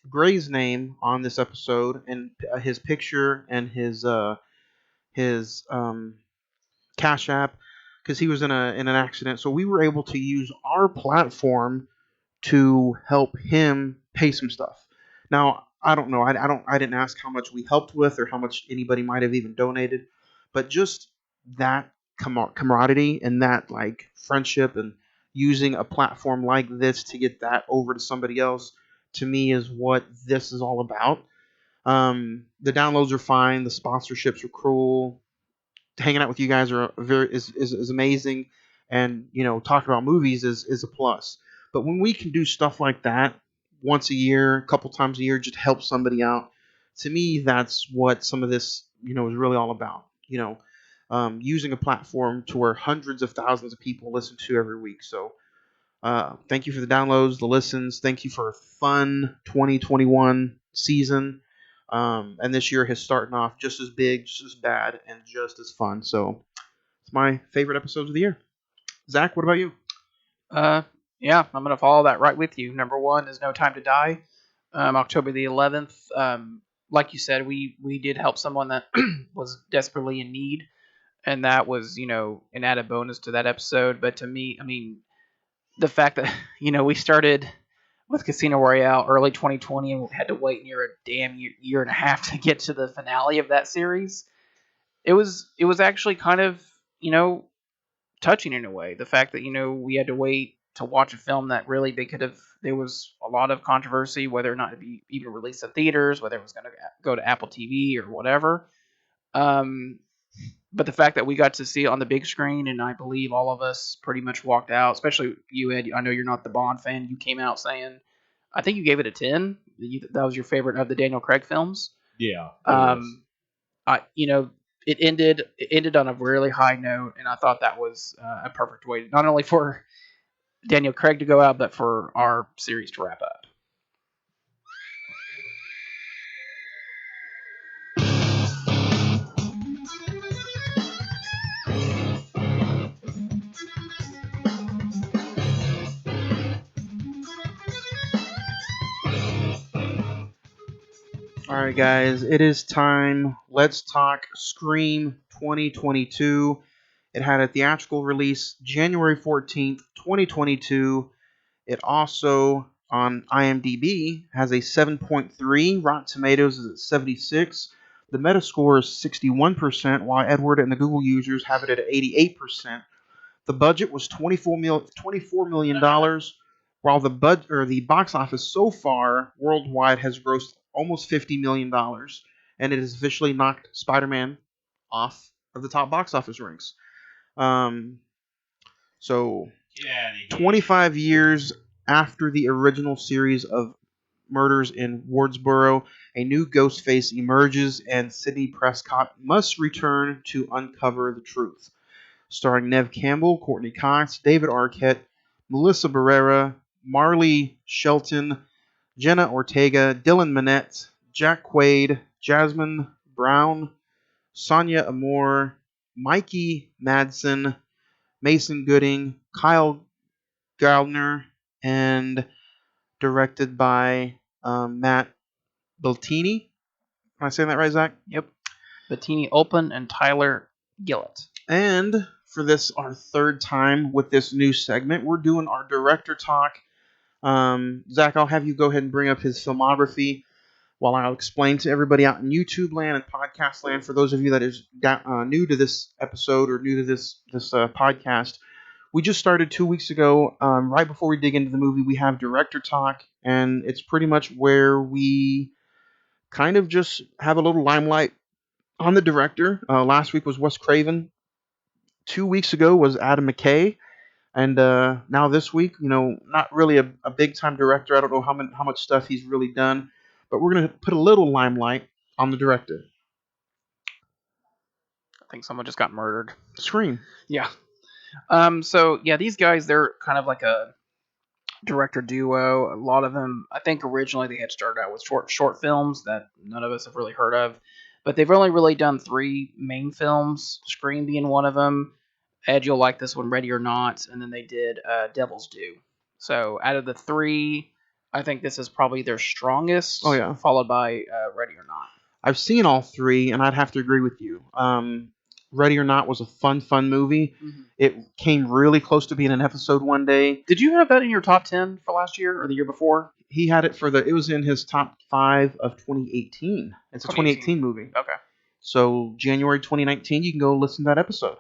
Gray's name on this episode, and his picture and his Cash App, because he was in an accident. So we were able to use our platform to help him pay some stuff. Now, I don't know. I didn't ask how much we helped with or how much anybody might have even donated. but just that camaraderie and that like friendship and using a platform like this to get that over to somebody else, to me, is what this is all about. The downloads are fine. The sponsorships are cool. Hanging out with you guys is amazing, and talking about movies is a plus. But when we can do stuff like that once a year, a couple times a year, just help somebody out, to me, that's what some of this is really all about. Using a platform to where hundreds of thousands of people listen to every week. So thank you for the downloads, the listens. Thank you for a fun 2021 season. And this year has started off just as big, just as bad, and just as fun. So it's my favorite episodes of the year. Zach, what about you? Yeah, I'm gonna follow that right with you. Number one is No Time to Die, October the 11th. Like you said, we did help someone that was desperately in need, and that was an added bonus to that episode. But to me, I mean, the fact that we started with Casino Royale early 2020 and had to wait near a damn year and a half to get to the finale of that series. It was actually kind of touching in a way. The fact that we had to wait to watch a film that really there was a lot of controversy whether or not it'd be even released in theaters, whether it was going to go to Apple TV or whatever. But the fact that we got to see it on the big screen, and I believe all of us pretty much walked out, especially you, Ed. I know you're not the Bond fan. You came out saying, I think you gave it a 10. That was your favorite of the Daniel Craig films. Yeah. It ended on a really high note, and I thought that was a perfect way, not only for Daniel Craig to go out, but for our series to wrap up. All right, guys, it is time. Let's talk Scream 2022. It had a theatrical release January 14th, 2022. It also, on IMDb, has a 7.3. Rotten Tomatoes is at 76. The Metascore is 61%, while Edward and the Google users have it at 88%. The budget was $24 million, while the box office so far worldwide has grossed almost $50 million, and it has officially knocked Spider-Man off of the top box office ranks. So 25 years after the original series of murders in Wardsboro, a new Ghostface emerges, and Sidney Prescott must return to uncover the truth. Starring Neve Campbell, Courtney Cox, David Arquette, Melissa Barrera, Marley Shelton, Jenna Ortega, Dylan Minnette, Jack Quaid, Jasmine Brown, Sonia Amore, Mikey Madsen, Mason Gooding, Kyle Gardner, and directed by Matt Beltini. Am I saying that right, Zach? Yep. Bettini Olpen and Tyler Gillett. And for this, our third time with this new segment, we're doing our director talk. Zach, I'll have you go ahead and bring up his filmography while I'll explain to everybody out in YouTube land and podcast land, for those of you that is new to this episode or new to this podcast. We just started 2 weeks ago. Right before we dig into the movie, we have director talk, and it's pretty much where we kind of just have a little limelight on the director. Last week was Wes Craven. 2 weeks ago was Adam McKay. And now this week, not really a big-time director. I don't know how much stuff he's really done. But we're going to put a little limelight on the director. I think someone just got murdered. Scream. Yeah. These guys, they're kind of like a director duo. A lot of them, I think originally they had started out with short films that none of us have really heard of. But they've only really done 3 main films, Scream being one of them. Ed, you'll like this one, Ready or Not. And then they did Devil's Due. So out of the 3, I think this is probably their strongest. Oh, yeah. Followed by Ready or Not. I've seen all 3, and I'd have to agree with you. Ready or Not was a fun movie. Mm-hmm. It came really close to being an episode one day. Did you have that in your top 10 for last year or the year before? He had it it was in his top 5 of 2018. It's a 2018 movie. Okay. So January 2019, you can go listen to that episode.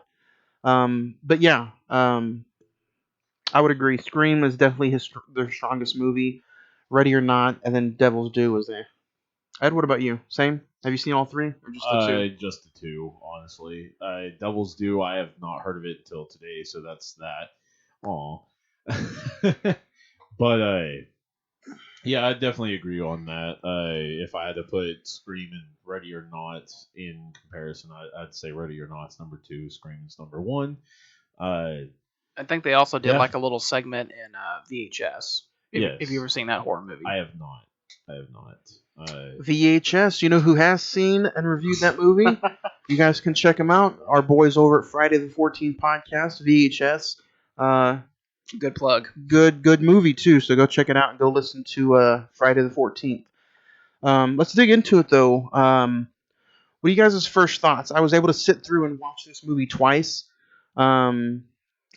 But yeah, I would agree. Scream is definitely their strongest movie. Ready or Not, and then Devil's Due was there. Ed, what about you? Same? Have you seen all three, or just the two? Just the two, honestly. Devil's Due, I have not heard of it until today, so that's that. Aw. But yeah, I definitely agree on that. If I had to put Scream and Ready or Not in comparison, I'd say Ready or Not's number 2, Scream is number 1. I think they also did Yeah. like a little segment in VHS. If you ever seen that horror movie. I have not. VHS, you know who has seen and reviewed that movie? You guys can check them out. Our boys over at Friday the 14th podcast, VHS. Good plug. Good movie too. So go check it out and go listen to Friday the 14th. Let's dig into it though. What are you guys' first thoughts? I was able to sit through and watch this movie twice.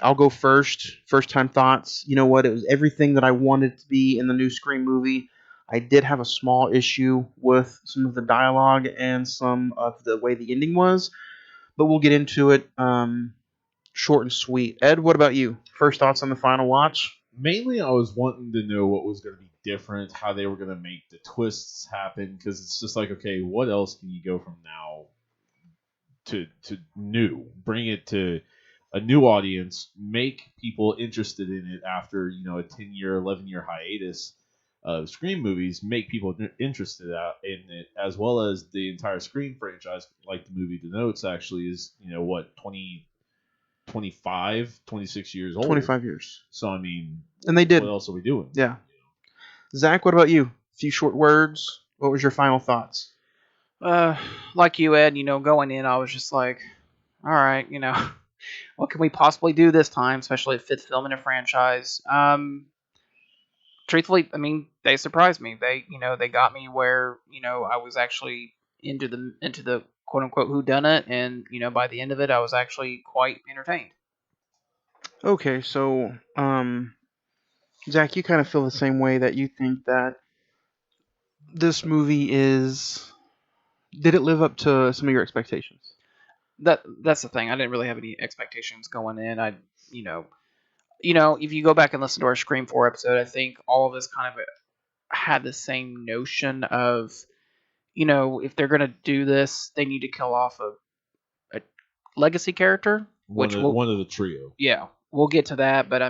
I'll go first. First time thoughts. You know what? It was everything that I wanted to be in the new Scream movie. I did have a small issue with some of the dialogue and some of the way the ending was, but we'll get into it. Short and sweet. Ed, what about you? First thoughts on the final watch? Mainly, I was wanting to know what was going to be different, how they were going to make the twists happen, because it's just like, okay, what else can you go from now to new? Bring it to a new audience, make people interested in it after, a 10-year, 11-year hiatus of Scream movies, make people interested in it, as well as the entire Scream franchise, like the movie denotes, actually is, 26 years old. 25 years. So, I mean, and they did. What else are we doing? Yeah. Zach, what about you? A few short words. What was your final thoughts? Like you, Ed, going in, I was just like, all right, what can we possibly do this time, especially at fifth film in a franchise? Truthfully, I mean, they surprised me. They got me where, I was actually into the quote unquote whodunit, and by the end of it, I was actually quite entertained. Okay, so Zach, you kind of feel the same way, that you think that this movie did it live up to some of your expectations? That's the thing. I didn't really have any expectations going in. If you go back and listen to our Scream 4 episode, I think all of us kind of had the same notion of, if they're going to do this, they need to kill off a legacy character. One of the trio. Yeah, we'll get to that. But,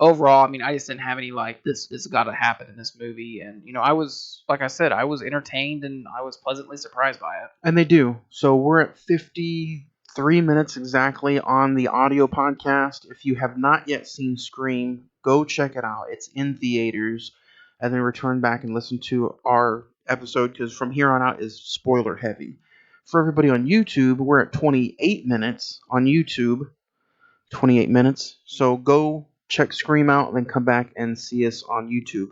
overall, I just didn't have any, this has got to happen in this movie. And, I was, like I said, I was entertained and I was pleasantly surprised by it. And they do. So we're at 53 minutes exactly on the audio podcast. If you have not yet seen Scream, go check it out. It's in theaters. And then return back and listen to our episode, because from here on out is spoiler heavy. For everybody on YouTube, we're at 28 minutes on YouTube. 28 minutes. So go check Scream out and then come back and see us on YouTube.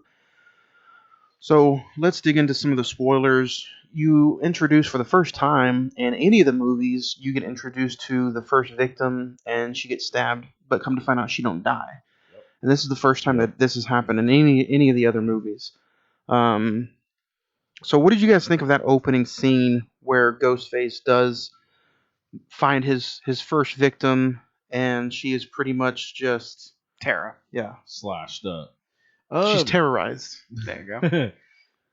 So let's dig into some of the spoilers. You introduce for the first time in any of the movies, you get introduced to the first victim and she gets stabbed, but come to find out she don't die. Yep. And this is the first time that this has happened in any of the other movies. So what did you guys think of that opening scene where Ghostface does find his first victim, and she is pretty much just Tara. Yeah. Slashed up. She's terrorized. There you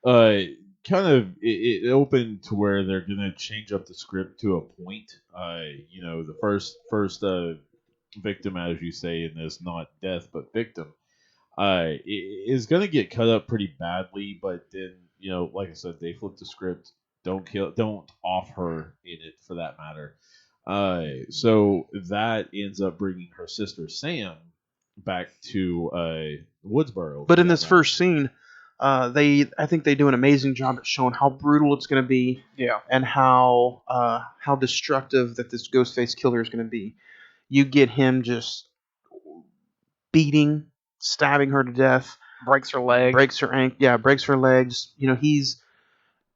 go. Kind of, it opened to where they're gonna change up the script to a point. The first victim, as you say in this, not death but victim, is gonna get cut up pretty badly. But then, like I said, they flipped the script. Don't off her in it, for that matter. So that ends up bringing her sister Sam back to Woodsboro. But in this first scene, I think they do an amazing job at showing how brutal it's going to be, and how destructive that this Ghostface killer is going to be. You get him just beating, stabbing her to death, breaks her leg, breaks her legs. He's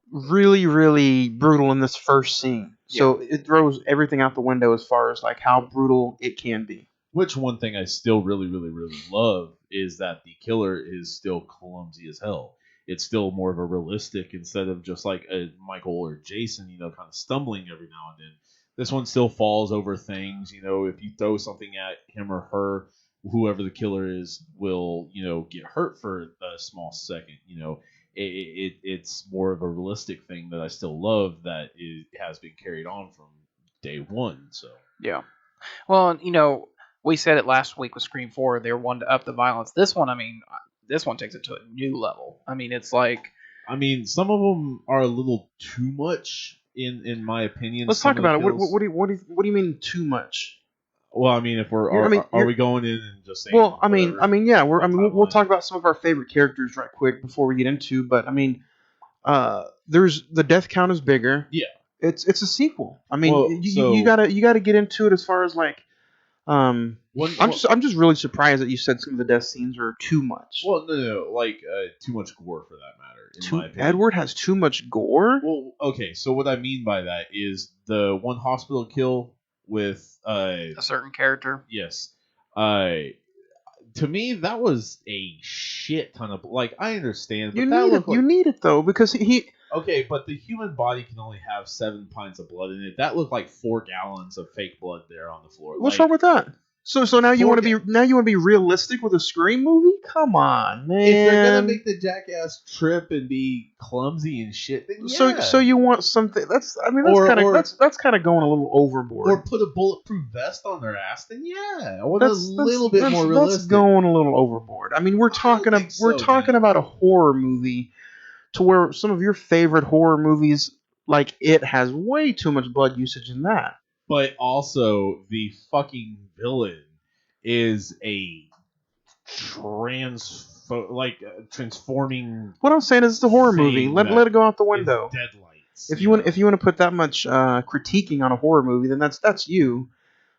really, really brutal in this first scene. So it throws everything out the window as far as how brutal it can be. Which one thing I still really, really, really love is that the killer is still clumsy as hell. it's still more of a realistic instead of just like a Michael or Jason, kind of stumbling every now and then. This one still falls over things. If you throw something at him or her, whoever the killer is will, get hurt for a small second. It's more of a realistic thing that I still love that it has been carried on from day one. So Yeah. Well, we said it last week with Scream 4. They were wanting to up the violence. This one, this one takes it to a new level. It's like... some of them are a little too much, in my opinion. Let's talk about it. What do you mean too much? Well, if are we going in and just saying? Well, yeah. We'll talk about some of our favorite characters right quick before we get into. But there's the death count is bigger. Yeah. It's a sequel. You gotta get into it as far as like. I'm just really surprised that you said some of the death scenes are too much. Well, no, like too much gore for that matter. In my opinion. Edward has too much gore. Well, okay, so what I mean by that is the one hospital kill with a certain character. Yes, to me that was a shit ton of I understand, but you need it though because he. Okay, but the human body can only have 7 pints of blood in it. That looked like 4 gallons of fake blood there on the floor. What's wrong with that? So now you want to be realistic with a Scream movie? Come on, man. If they're gonna make the jackass trip and be clumsy and shit, then yeah. So you want something that's kind of going a little overboard. Or put a bulletproof vest on their ass, then yeah. I want a little bit more realistic. That's going a little overboard. We're talking about a horror movie. To where some of your favorite horror movies, like It, has way too much blood usage in that. But also, the fucking villain is a transforming. What I'm saying is, it's a horror movie. Let it go out the window. Deadlights. If you want to put that much critiquing on a horror movie, then that's you.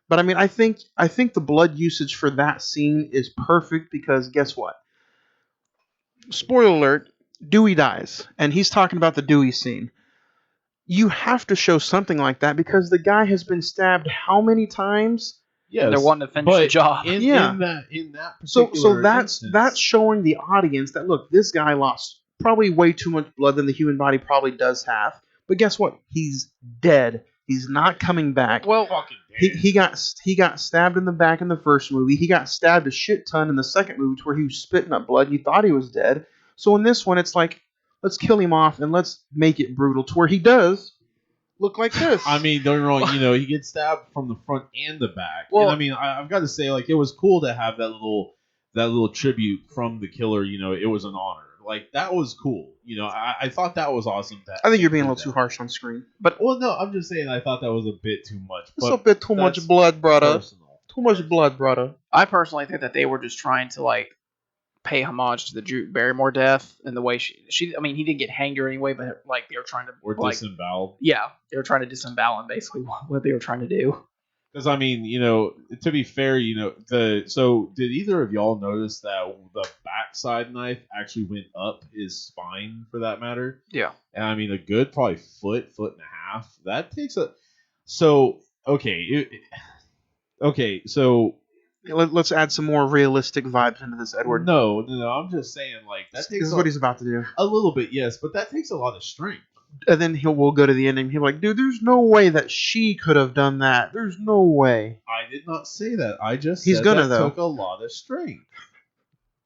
But I think the blood usage for that scene is perfect because guess what? Spoiler alert. Dewey dies, and he's talking about the Dewey scene. You have to show something like that because the guy has been stabbed how many times? Yeah, they're wanting to finish the job. In that so that's showing the audience that look, this guy lost probably way too much blood than the human body probably does have. But guess what? He's dead. He's not coming back. Well, fucking dead. He got stabbed in the back in the first movie. He got stabbed a shit ton in the second movie, where he was spitting up blood. You thought he was dead. So in this one, it's like, let's kill him off and let's make it brutal to where he does look like this. Don't get me wrong, he gets stabbed from the front and the back. Well, and I've got to say, it was cool to have that little tribute from the killer. It was an honor. That was cool. I thought that was awesome. I think you're being a little too harsh on screen. But no, I'm just saying I thought that was a bit too much. It's a bit too much blood, brother. Too much blood, brother. I personally think that they were just trying to pay homage to the Drew Barrymore death and the way she he didn't get hanged or anyway, but they were trying to disembowel. Yeah, they were trying to disembowel him, basically what they were trying to do. Because to be fair, so did either of y'all notice that the backside knife actually went up his spine for that matter? Yeah. And a good probably foot and a half. That takes so let's add some more realistic vibes into this, Edward. No, I'm just saying, that takes... This is what he's about to do. A little bit, yes, but that takes a lot of strength. And then we'll go to the ending. He'll be like, dude, there's no way that she could have done that. There's no way. I did not say that. I just said that took a lot of strength.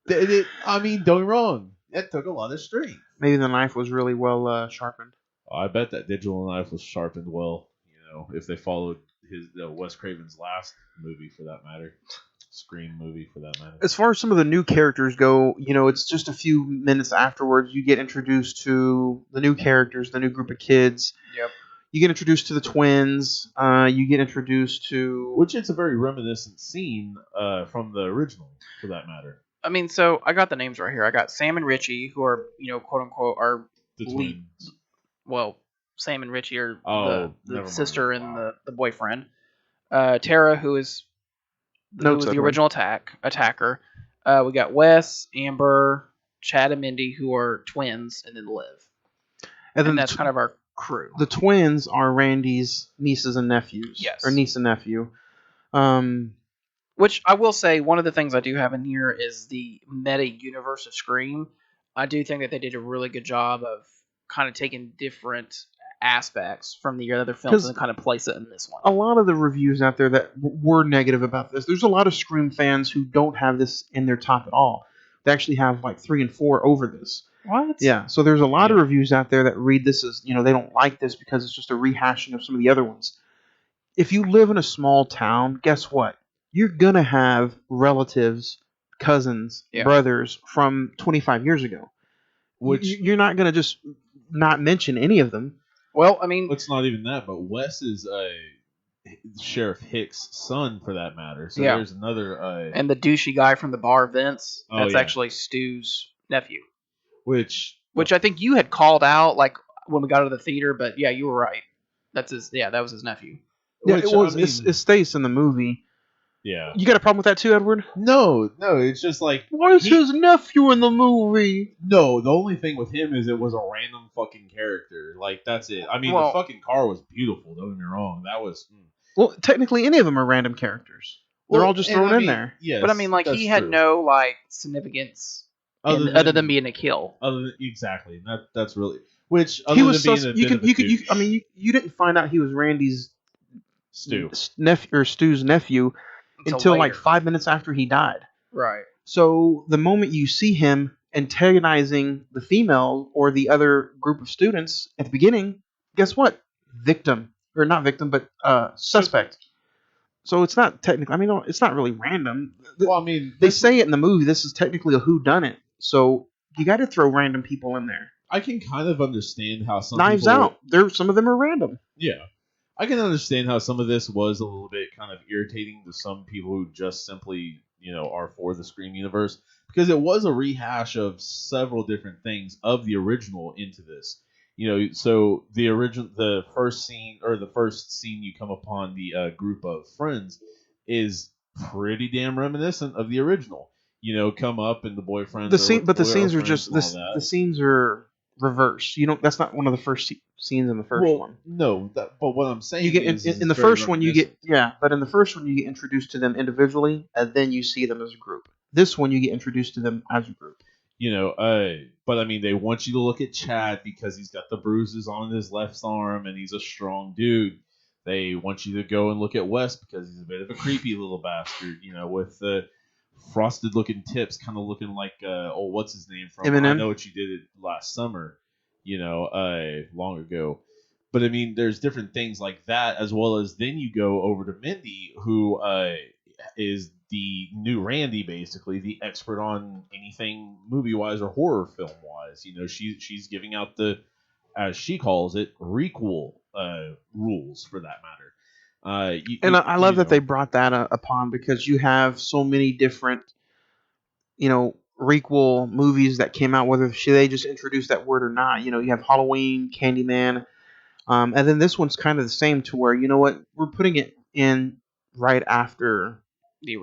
Don't get me wrong. It took a lot of strength. Maybe the knife was really well sharpened. I bet that digital knife was sharpened well, if they followed Wes Craven's last movie for that matter. Scream movie for that matter. As far as some of the new characters go, it's just a few minutes afterwards you get introduced to the new characters, the new group of kids. Yep. You get introduced to the twins. You get introduced to... Which is a very reminiscent scene from the original, for that matter. So I got the names right here. I got Sam and Richie, who are, quote unquote, are the twins. Well, Sam and Richie are the sister and the boyfriend. Tara, who was the original attacker. We got Wes, Amber, Chad, and Mindy, who are twins, and then Liv. And then that's kind of our crew. The twins are Randy's nieces and nephews. Yes. Or niece and nephew. Which I will say, one of the things I do have in here is the meta universe of Scream. I do think that they did a really good job of kind of taking different aspects from the other films and kind of place it in this one. A lot of the reviews out there that were negative about this, there's a lot of Scream fans who don't have this in their top at all. They actually have like 3 and 4 over this. What? Yeah, so there's a lot of reviews out there that read this as, they don't like this because it's just a rehashing of some of the other ones. If you live in a small town, guess what? You're going to have relatives, cousins, brothers from 25 years ago. Which you're not going to just not mention any of them. Well, I mean... It's not even that, but Wes is Sheriff Hicks' son, for that matter. So there's another... and the douchey guy from the bar, Vince, that's actually Stu's nephew. Which I think you had called out, like, when we got to the theater, but yeah, you were right. That was his nephew. Yeah, it stays in the movie. Yeah. You got a problem with that too, Edward? No, it's just like... Why is his nephew in the movie? No, the only thing with him is it was a random fucking character. Like, that's it. I mean, the fucking car was beautiful, don't get me wrong. That was... Well, technically, any of them are random characters. They're all just thrown in there. Yes, but I mean, like, he had no, like, significance other than being a kill. Exactly. That's really... Which, he was you didn't find out he was Randy's... Stu's nephew until like 5 minutes after he died. Right. So the moment you see him antagonizing the female or the other group of students at the beginning, guess what? Victim. Or not victim, but suspect. So it's not technically... I mean, it's not really random. Well, I mean... They say it in the movie, this is technically a whodunit. So you got to throw random people in there. I can kind of understand how some Knives Out. Some of them are random. Yeah. I can understand how some of this was a little bit kind of irritating to some people who just simply, are for the Scream universe, because it was a rehash of several different things of the original into this. So the first scene you come upon the group of friends is pretty damn reminiscent of the original. Come up and the boyfriends. The scenes are just the scenes are reversed. That's not one of the first scenes in the first one. No, but what I'm saying you get in the first one you get but in the first one you get introduced to them individually and then you see them as a group. This one you get introduced to them as a group. But I mean they want you to look at Chad because he's got the bruises on his left arm and he's a strong dude. They want you to go and look at Wes because he's a bit of a creepy little bastard, with the frosted looking tips, kind of looking like what's his name from Eminem? I Know What You Did It last summer, long ago. But I mean, there's different things like that, as well as then you go over to Mindy, who is the new Randy, basically the expert on anything movie wise or horror film wise. She's giving out the, as she calls it, requel rules for that matter. I love that they brought that upon because you have so many different, requel movies that came out, whether they just introduced that word or not. You have Halloween, Candyman, and then this one's kind of the same to where, we're putting it in right after the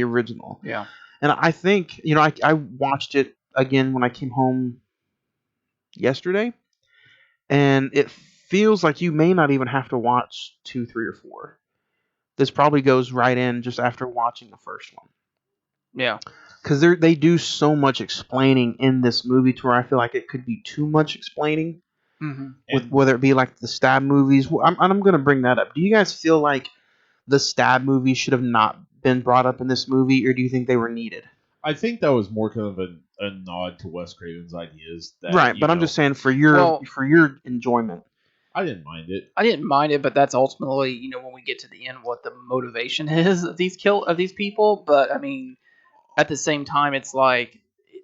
original. Yeah. And I think, I watched it again when I came home yesterday, and it feels like you may not even have to watch 2, 3, or 4. This probably goes right in just after watching the first one. Yeah. Because they do so much explaining in this movie to where I feel like it could be too much explaining. Mm-hmm. Whether it be like the stab movies. I'm going to bring that up. Do you guys feel like the stab movies should have not been brought up in this movie, or do you think they were needed? I think that was more kind of a nod to Wes Craven's ideas. That, right, but I'm just saying for your enjoyment. I didn't mind it. But that's ultimately, when we get to the end, what the motivation is of these people. But I mean, at the same time, it's like,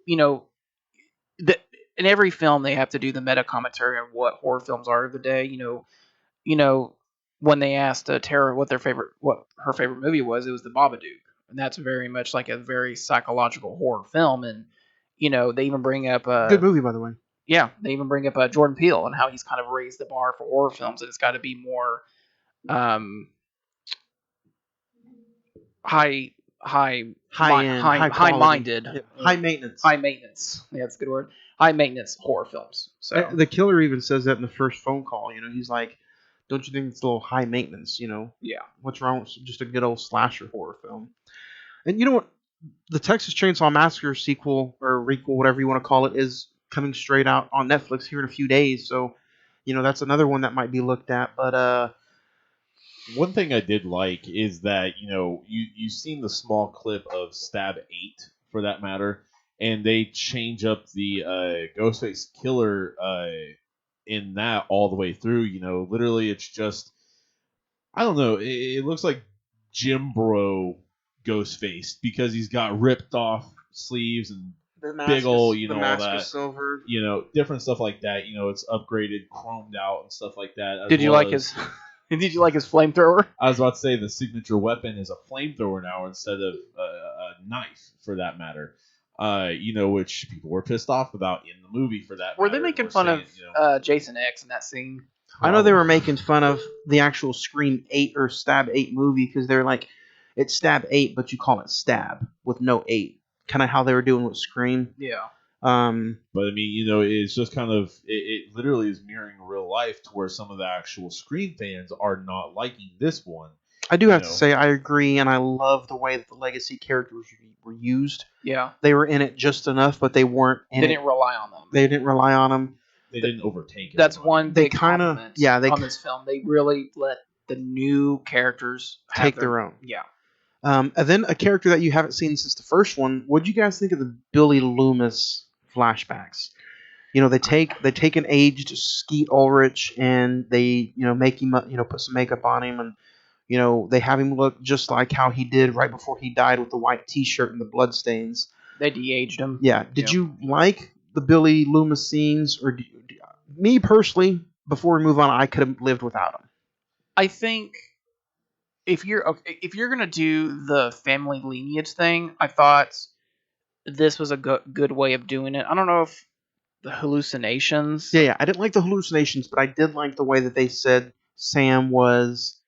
in every film they have to do the meta commentary on what horror films are of the day. When they asked Tara what her favorite movie was, it was The Babadook, and that's very much like a very psychological horror film. And they even bring up good movie, by the way. Yeah, they even bring up Jordan Peele and how he's kind of raised the bar for horror films, and it's got to be more high-minded, high maintenance. High maintenance. Yeah, that's a good word. High maintenance horror films. So the killer even says that in the first phone call. He's like, "Don't you think it's a little high maintenance? Yeah. What's wrong with just a good old slasher horror film?" And you know what? the Texas Chainsaw Massacre sequel or requel, whatever you want to call it, is coming straight out on Netflix here in a few days. So, that's another one that might be looked at. But One thing I did like is that you've seen the small clip of Stab 8 for that matter, and they change up the Ghostface Killer in that all the way through. Literally it's just, I don't know, it looks like Jim Bro Ghostface because he's got ripped off sleeves and the mask big old, the all mask that. is silver. Different stuff like that. It's upgraded, chromed out, and stuff like that. Did you like his? Did you like his flamethrower? I was about to say the signature weapon is a flamethrower now instead of a knife, for that matter. Which people were pissed off about in the movie for that. Were they making fun of Jason X in that scene? I know they were making fun of the actual Scream 8 or Stab 8 movie because they're like, it's Stab 8, but you call it Stab with no 8. Kind of how they were doing with Scream. Yeah. But I mean, it's just kind of it literally is mirroring real life to where some of the actual Scream fans are not liking this one. I do have to say I agree, and I love the way that the legacy characters were used. Yeah. They were in it just enough, but they weren't in They didn't rely on them. They didn't rely on them. They didn't overtake it. That's one They big compliment on this film. They really let the new characters take their own. Yeah. And then a character that you haven't seen since the first one. What do you guys think of the Billy Loomis flashbacks? They take an aged Skeet Ulrich and they make him put some makeup on him and they have him look just like how he did right before he died with the white T-shirt and the bloodstains. They de-aged him. Yeah. Did you like the Billy Loomis scenes, or me personally? Before we move on, I could have lived without him. I think if you're gonna do the family lineage thing, I thought this was a good way of doing it. I don't know if the hallucinations. Yeah. I didn't like the hallucinations, but I did like the way that they said Sam was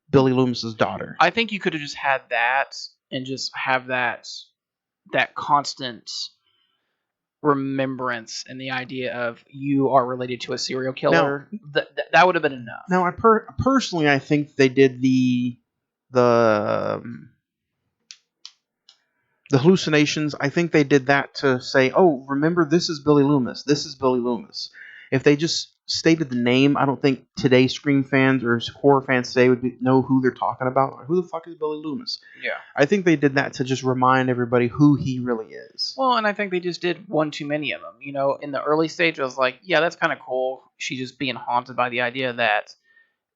Billy Loomis's daughter. I think you could have just had that and just have that constant remembrance and the idea of you are related to a serial killer. That would have been enough. Now, personally, I think they did the hallucinations. I think they did that to say, oh, remember, this is Billy Loomis. This is Billy Loomis. If they just stated the name, I don't think today's Scream fans or horror fans today would know who they're talking about. Like, who the fuck is Billy Loomis? Yeah. I think they did that to just remind everybody who he really is. Well, and I think they just did one too many of them. In the early stage, I was like, yeah, that's kind of cool. She just being haunted by the idea that,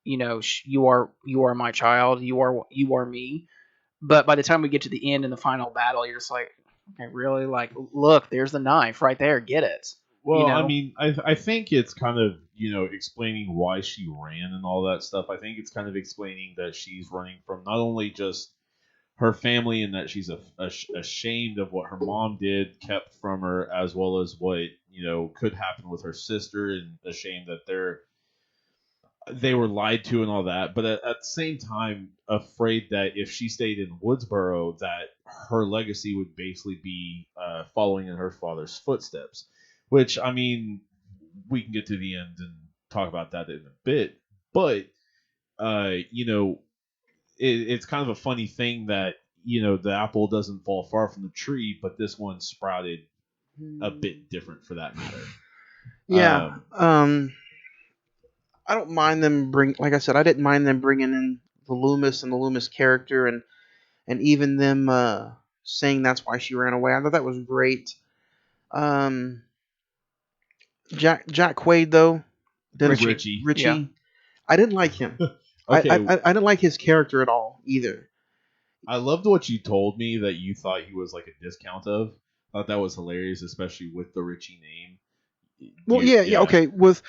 you are my child, you are me. But by the time we get to the end and the final battle, you're just like, okay, really? Like, look, there's the knife right there. Get it. Well, I mean, I think it's kind of, explaining why she ran and all that stuff. I think it's kind of explaining that she's running from not only just her family and that she's ashamed of what her mom did, kept from her, as well as what, could happen with her sister, and ashamed that they were lied to and all that. But at the same time, afraid that if she stayed in Woodsboro, that her legacy would basically be following in her father's footsteps. Which, I mean, we can get to the end and talk about that in a bit. But, it's kind of a funny thing that, the apple doesn't fall far from the tree, but this one sprouted a bit different for that matter. Yeah. I don't mind them like I said, I didn't mind them bringing in the Loomis and the Loomis character and even them saying that's why she ran away. I thought that was great. Jack Quaid, though. Richie. Yeah. I didn't like him. Okay. I didn't like his character at all either. I loved what you told me that you thought he was like a discount of. I thought that was hilarious, especially with the Richie name. Well, yeah. Okay. With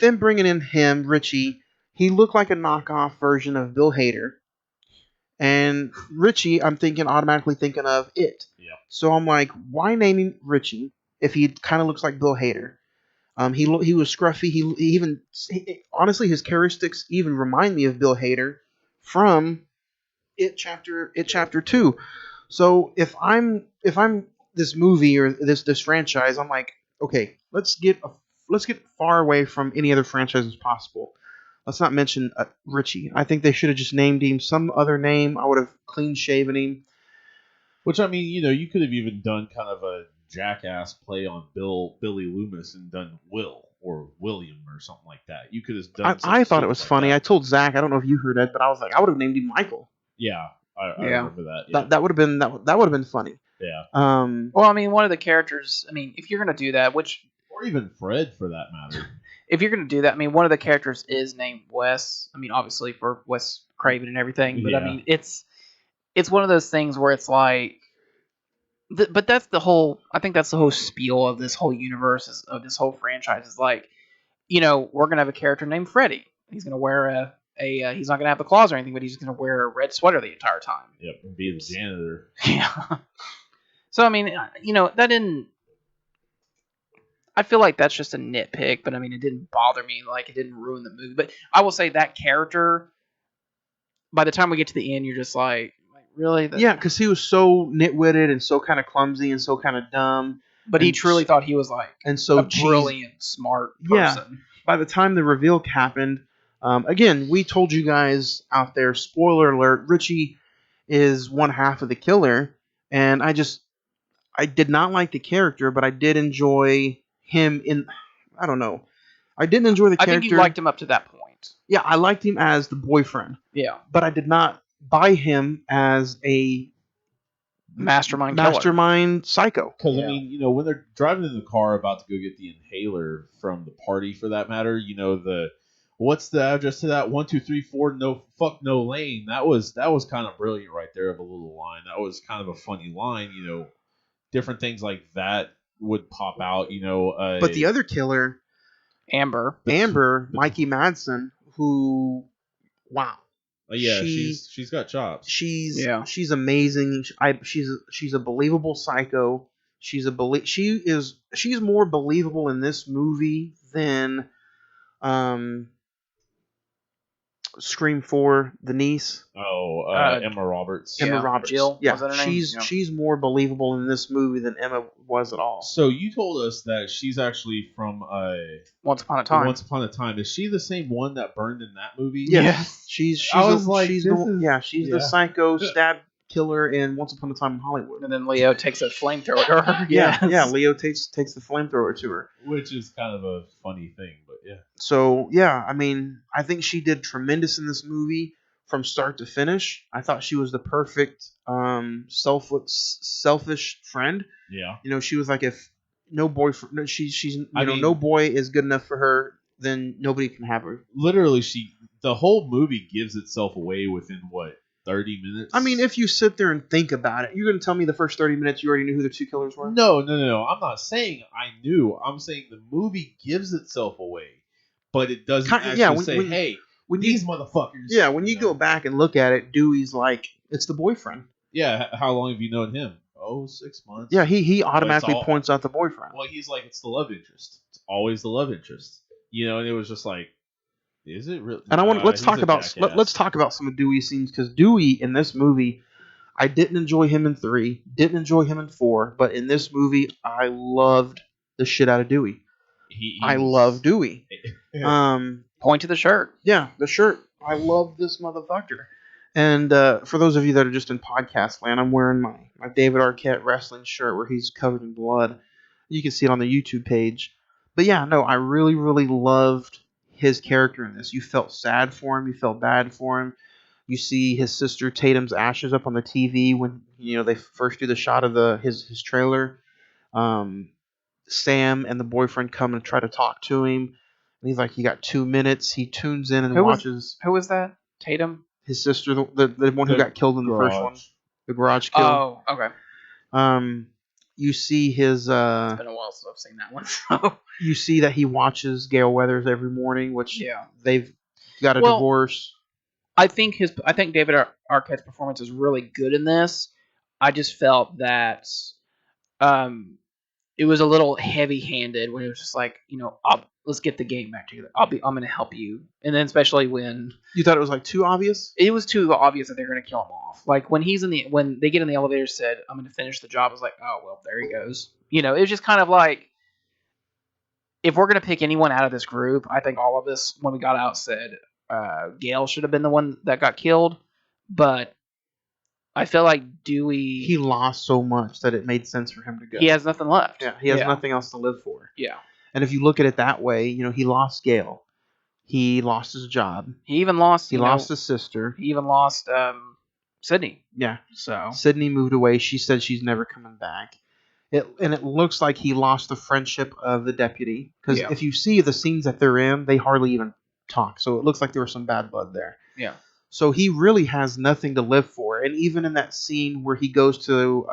them bringing in him, Richie, he looked like a knockoff version of Bill Hader. And Richie, I'm automatically thinking of It. Yeah. So I'm like, why name him Richie if he kind of looks like Bill Hader? He was scruffy. He honestly, his characteristics even remind me of Bill Hader from It Chapter 2. So if I'm this movie or this franchise, I'm like, okay, let's get far away from any other franchise as possible. Let's not mention Richie. I think they should have just named him some other name. I would have clean shaven him. Which, I mean, you could have even done kind of a jackass play on Billy Loomis and done Will or William or something like that. You could have done. I thought it was like funny. that. I told Zach, I don't know if you heard it, but I was like, I would have named him Michael. Yeah, I remember that. Yeah. That would have been that would have been funny. Yeah. Well, I mean, one of the characters. I mean, if you're gonna do that, or even Fred for that matter. If you're gonna do that, I mean, one of the characters is named Wes. I mean, obviously for Wes Craven and everything, but I mean, it's one of those things where it's like. But that's the whole. I think that's the whole spiel of this whole universe, of this whole franchise. Is like, we're gonna have a character named Freddy. He's gonna wear he's not gonna have the claws or anything, but he's gonna wear a red sweater the entire time. Yep, and be the janitor. Yeah. So I mean, that didn't. I feel like that's just a nitpick, but I mean, it didn't bother me. Like, it didn't ruin the movie. But I will say that character. By the time we get to the end, you're just like really? Yeah, because he was so nitwitted and so kind of clumsy and so kind of dumb. But he truly thought he was like and so a brilliant, smart person. Yeah. By the time the reveal happened, again, we told you guys out there, spoiler alert, Richie is one half of the killer. And I did not like the character, but I did enjoy him I don't know. I didn't enjoy the character. I think you liked him up to that point. Yeah, I liked him as the boyfriend. Yeah. But I did not buy him as a mastermind psycho. Because, I mean, when they're driving in the car about to go get the inhaler from the party, for that matter, what's the address to that? 1234 no lane. That was kind of brilliant right there of a little line. That was kind of a funny line. Different things like that would pop out. But the other killer, Amber, Mikey Madsen, who, wow. Yeah, she's got chops. She's amazing. She's a believable psycho. She's more believable in this movie than Scream 4, the niece. Emma Roberts. Emma Roberts. Jill. Yeah, Was that her name? she's more believable in this movie than Emma was at all. So you told us that she's actually from Once Upon a Time. Once Upon a Time. Is she the same one that burned in that movie? Yes. She's the psycho stab killer in Once Upon a Time in Hollywood. And then Leo takes a flamethrower to her. Yeah, Leo takes the flamethrower to her. Which is kind of a funny thing, but yeah. So, yeah, I mean, I think she did tremendous in this movie from start to finish. I thought she was the perfect selfish friend. Yeah. She was like, if no boyfriend, no boy is good enough for her, then nobody can have her. Literally, the whole movie gives itself away within, 30 minutes? I mean, if you sit there and think about it, you're going to tell me the first 30 minutes you already knew who the two killers were? No. I'm not saying I knew. I'm saying the movie gives itself away, but it doesn't hey, these motherfuckers. Yeah, when you go back and look at it, Dewey's like, it's the boyfriend. Yeah, how long have you known him? 6 months. Yeah, he automatically points out the boyfriend. Well, he's like, it's the love interest. It's always the love interest. And it was just like, is it really? And let's talk about some of Dewey's scenes, because Dewey in this movie, I didn't enjoy him in 3, didn't enjoy him in 4, but in this movie, I loved the shit out of Dewey. I love Dewey. Point to the shirt. Yeah, the shirt. I love this motherfucker. And for those of you that are just in podcast land, I'm wearing my David Arquette wrestling shirt where he's covered in blood. You can see it on the YouTube page. But yeah, no, I really, really loved his character in this. You felt sad for him. You felt bad for him. You see his sister Tatum's ashes up on the TV when they first do the shot of his trailer. Sam and the boyfriend come and try to talk to him. And he's like, you got 2 minutes. He tunes in and watches. Who was that? Tatum? His sister, the one who got killed in the first one. The garage kill. Oh, okay. You see his... it's been a while since I've seen that one. So. You see that he watches Gale Weathers every morning, which they've got a divorce. I think David Arquette's performance is really good in this. I just felt that it was a little heavy-handed when it was just like, let's get the game back together. I'm going to help you. And then especially when you thought it was like too obvious? It was too obvious that they're going to kill him off. Like when when they get in the elevator, said, "I'm going to finish the job." I was like, "Oh, well, there he goes." It was just kind of like, if we're going to pick anyone out of this group, I think all of us, when we got out, said Gale should have been the one that got killed. But I feel like Dewey. He lost so much that it made sense for him to go. He has nothing left. Yeah, he has nothing else to live for. Yeah. And if you look at it that way, he lost Gail. He lost his job. He even lost. He lost his sister. He even lost Sydney. Yeah. So Sydney moved away. She said she's never coming back. It looks like he lost the friendship of the deputy. Because if you see the scenes that they're in, they hardly even talk. So it looks like there was some bad blood there. Yeah. So he really has nothing to live for. And even in that scene where he goes to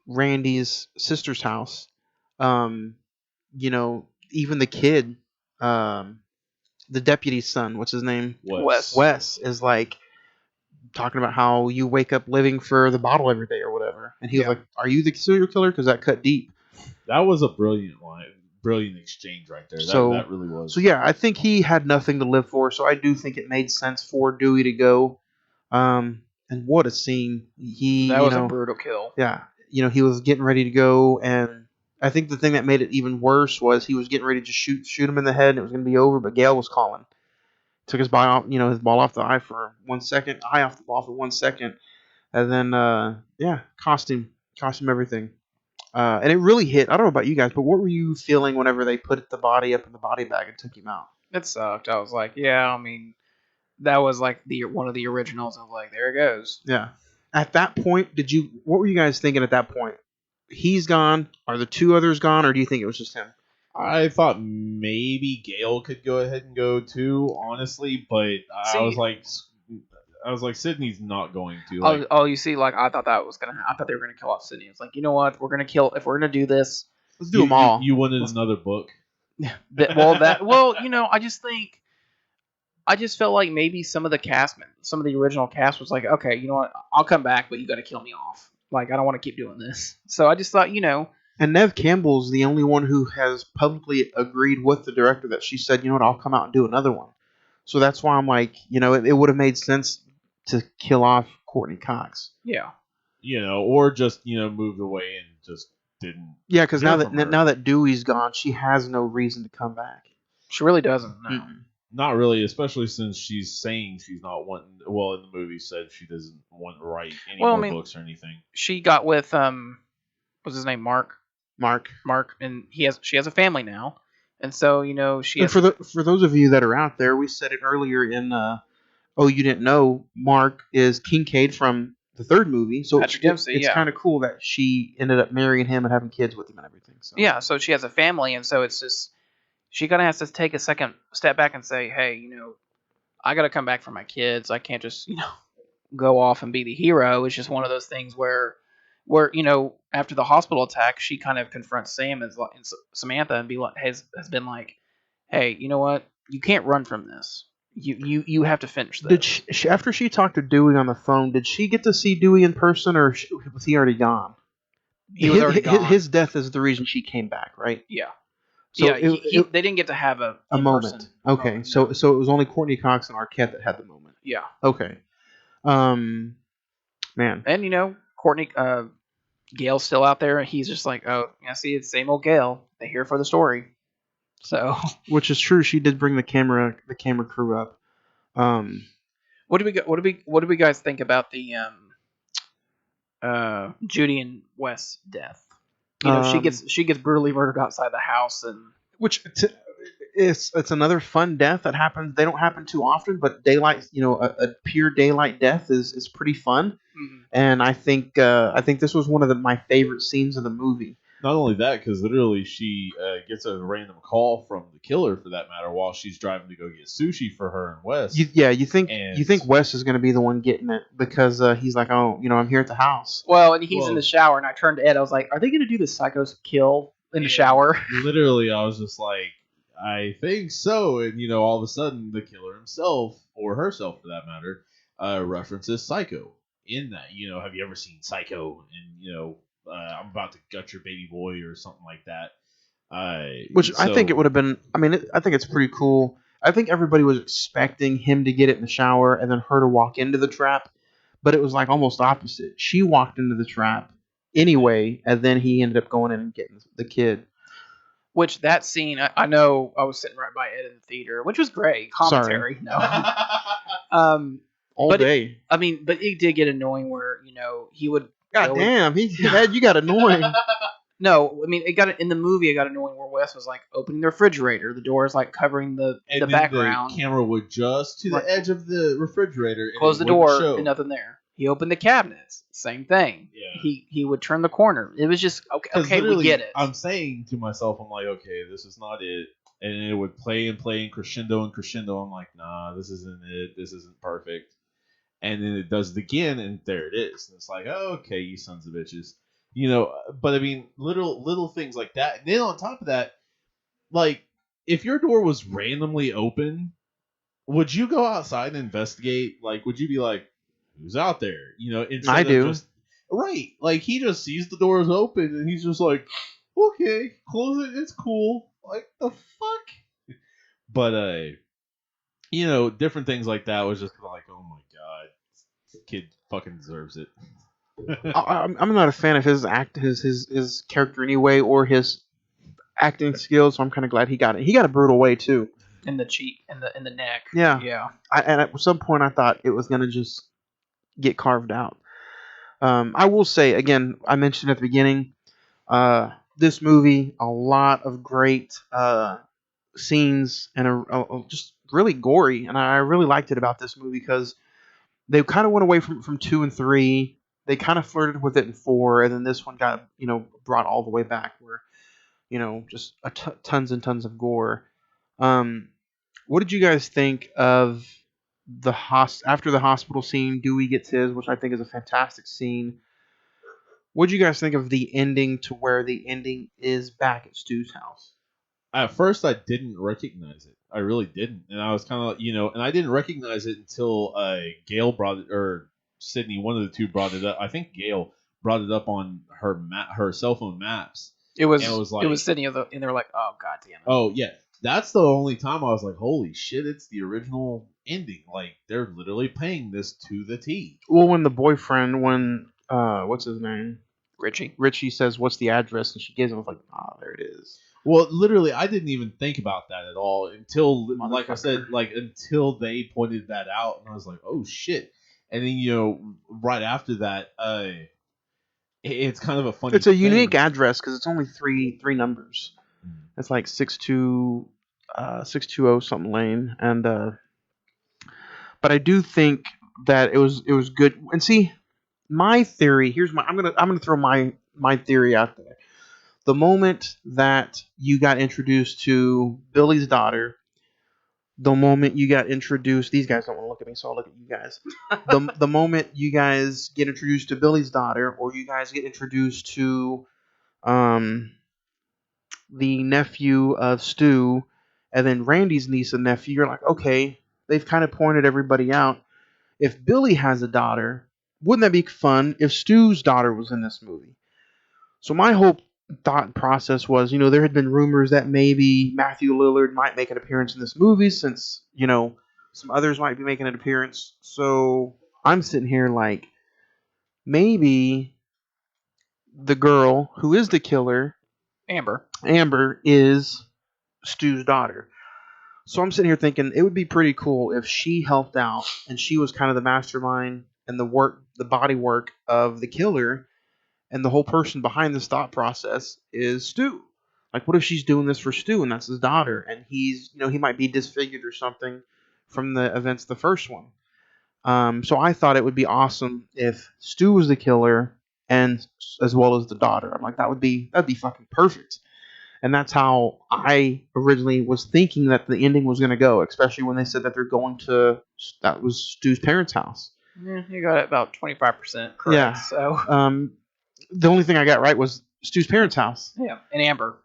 Randy's sister's house, even the kid, the deputy's son, what's his name? Wes is like talking about how you wake up living for the bottle every day or whatever. And he was like, "Are you the serial killer?" Because that cut deep. That was a brilliant line. Brilliant exchange right there. That really was. So yeah, I think he had nothing to live for. So I do think it made sense for Dewey to go. And what a scene! That was a brutal kill. Yeah, he was getting ready to go, and I think the thing that made it even worse was he was getting ready to shoot him in the head, and it was going to be over. But Gail was calling. Took his ball off, his ball off the eye for 1 second, eye off the ball for 1 second, and then cost him everything. And it really hit. I don't know about you guys, but what were you feeling whenever they put the body up in the body bag and took him out? It sucked. I was like, yeah, I mean, that was like one of the originals. I was like, there it goes. Yeah. At that point, what were you guys thinking at that point? He's gone. Are the two others gone, or do you think it was just him? I thought maybe Gail could go ahead and go too, honestly, but I was like, Sydney's not going to. Like, you see, like I thought that was gonna. I thought they were gonna kill off Sydney. It's like, you know what? If we're gonna do this, let's do them all. You wanted another book. I just felt like maybe some of the original cast was like, okay, you know what? I'll come back, but you got to kill me off. Like, I don't want to keep doing this. So I just thought, And Neve Campbell's the only one who has publicly agreed with the director that she said, you know what, I'll come out and do another one. So that's why I'm like, it would have made sense to kill off Courtney Cox. Yeah. Or just, moved away and just didn't. Yeah, because now that Dewey's gone, she has no reason to come back. She really doesn't. No. Mm-hmm. Not really, especially since she's saying she's not wanting. Well, in the movie, said she doesn't want to write any more books or anything. She got with what's his name, Mark, and she has a family now, and so she. And for those of you that are out there, we said it earlier in you didn't know, Mark is Kincaid from the third movie, so Patrick Dempsey, it's kind of cool that she ended up marrying him and having kids with him and everything. So. Yeah, so she has a family, and so it's just. She kind of has to take a second step back and say, hey, I got to come back for my kids. I can't just, go off and be the hero. It's just one of those things where after the hospital attack, she kind of confronts Sam and Samantha and has been like, hey, you know what? You can't run from this. You have to finish this. Did she, after she talked to Dewey on the phone, did she get to see Dewey in person, or was he already gone? He was already gone. His death is the reason she came back, right? Yeah. So they didn't get to have a moment. Okay, moment, so it was only Courtney Cox and Arquette that had the moment. Yeah. Okay. Man. And Courtney, Gail's still out there, and he's just like, oh, I see, it's the same old Gail. They're here for the story. So. Which is true. She did bring the camera crew up. What do we guys think about the Judy and Wes death? She gets brutally murdered outside the house, and it's another fun death that happens. They don't happen too often, but daylight, a pure daylight death is pretty fun. Mm-hmm. And I think this was one of my favorite scenes of the movie. Not only that, because literally she gets a random call from the killer, for that matter, while she's driving to go get sushi for her and Wes. You think Wes is going to be the one getting it because he's like, oh, I'm here at the house. Well, and he's in the shower, and I turned to Ed. I was like, are they going to do the psycho's kill in the shower? Literally, I was just like, I think so. And all of a sudden, the killer himself, or herself for that matter, references Psycho in that. Have you ever seen Psycho? And I'm about to gut your baby boy or something like that. I think it would have been. I mean, I think it's pretty cool. I think everybody was expecting him to get it in the shower and then her to walk into the trap, but it was like almost opposite. She walked into the trap anyway, and then he ended up going in and getting the kid. Which that scene, I know I was sitting right by Ed in the theater, which was great commentary. Sorry. No. all But day. I mean, but it did get annoying where he would. God go damn, you got annoying. No, I mean it got in the movie. It got annoying where Wes was like opening the refrigerator. The door is like covering the And background. the camera would just to the edge of the refrigerator. And close the it wouldn't door show. and nothing there. He opened the cabinets. Same thing. Yeah. He would turn the corner. It was just okay. We get it. I'm saying to myself, I'm like, okay, this is not it. And it would play and crescendo and crescendo. I'm like, nah, this isn't it. This isn't perfect. And then it does it again, and there it is. And it's like, oh, okay, you sons of bitches. But I mean, little things like that. And then on top of that, like, if your door was randomly open, would you go outside and investigate? Like, would you be like, who's out there? Instead I of do. Right. Like, he just sees the doors open, and he's just like, okay, close it, it's cool. Like, the fuck? But, different things like that was just like, oh my god, this kid fucking deserves it. I'm not a fan of his his character anyway, or his acting skills. So I'm kind of glad he got it. He got a brutal way too. In the cheek, in the neck. Yeah. Yeah. And at some point, I thought it was gonna just get carved out. I will say again, I mentioned at the beginning, this movie, a lot of great scenes and just really gory, and I really liked it about this movie because they kind of went away from 2 and 3. They kind of flirted with it in 4, and then this one got brought all the way back where just tons and tons of gore. What did you guys think of the after the hospital scene? Dewey gets his, which I think is a fantastic scene. What did you guys think of the ending to where the ending is back at Stu's house? At first, I didn't recognize it. I really didn't, and I was kind of and I didn't recognize it until Gail brought it, or Sydney, one of the two brought it up. I think Gail brought it up on her cell phone maps. It was like, it was sitting and they're like, oh god damn it. Oh yeah, that's the only time I was like, holy shit, it's the original ending. Like, they're literally paying this to the T. Well, when the boyfriend, what's his name? Richie says, what's the address? And she gives him, I was like, there it is. Well, literally, I didn't even think about that at all until, like I said, until they pointed that out, and I was like, oh shit. And then, right after that, it's kind of a funny It's a thing. unique address because it's only three numbers. It's like 620 something lane, and but I do think that it was good. And see, my theory, I'm gonna throw my theory out there. The moment that you got introduced to Billy's daughter, the moment you got introduced, these guys don't want to look at me, so I'll look at you guys. The moment you guys get introduced to Billy's daughter, or you guys get introduced to the nephew of Stu, and then Randy's niece and nephew, you're like, okay, they've kind of pointed everybody out. If Billy has a daughter, wouldn't that be fun if Stu's daughter was in this movie? So my whole thought process was, there had been rumors that maybe Matthew Lillard might make an appearance in this movie since, some others might be making an appearance. So I'm sitting here like, maybe the girl who is the killer, Amber, is Stu's daughter. So I'm sitting here thinking it would be pretty cool if she helped out and she was kind of the mastermind and the body work of the killer. And the whole person behind this thought process is Stu. Like, what if she's doing this for Stu and that's his daughter? And he's, he might be disfigured or something from the events of the first one. So I thought it would be awesome if Stu was the killer and as well as the daughter. I'm like, that'd be fucking perfect. And that's how I originally was thinking that the ending was going to go, especially when they said that they're going to, that was Stu's parents' house. Yeah, you got it about 25% correct. Yeah. So. The only thing I got right was Stu's parents' house. Yeah, and Amber.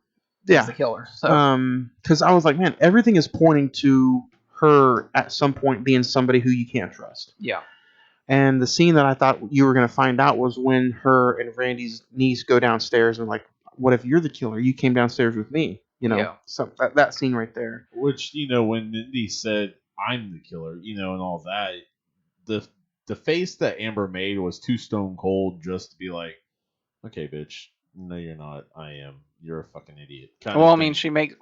Yeah, the killer. So. Because I was like, man, everything is pointing to her at some point being somebody who you can't trust. Yeah. And the scene that I thought you were going to find out was when her and Randy's niece go downstairs and like, what if you're the killer? You came downstairs with me. Yeah. So that scene right there. Which, when Mindy said, I'm the killer, and all that, the face that Amber made was too stone cold just to be like, okay, bitch. No, you're not. I am. you're a fucking idiot. Well, I mean, she makes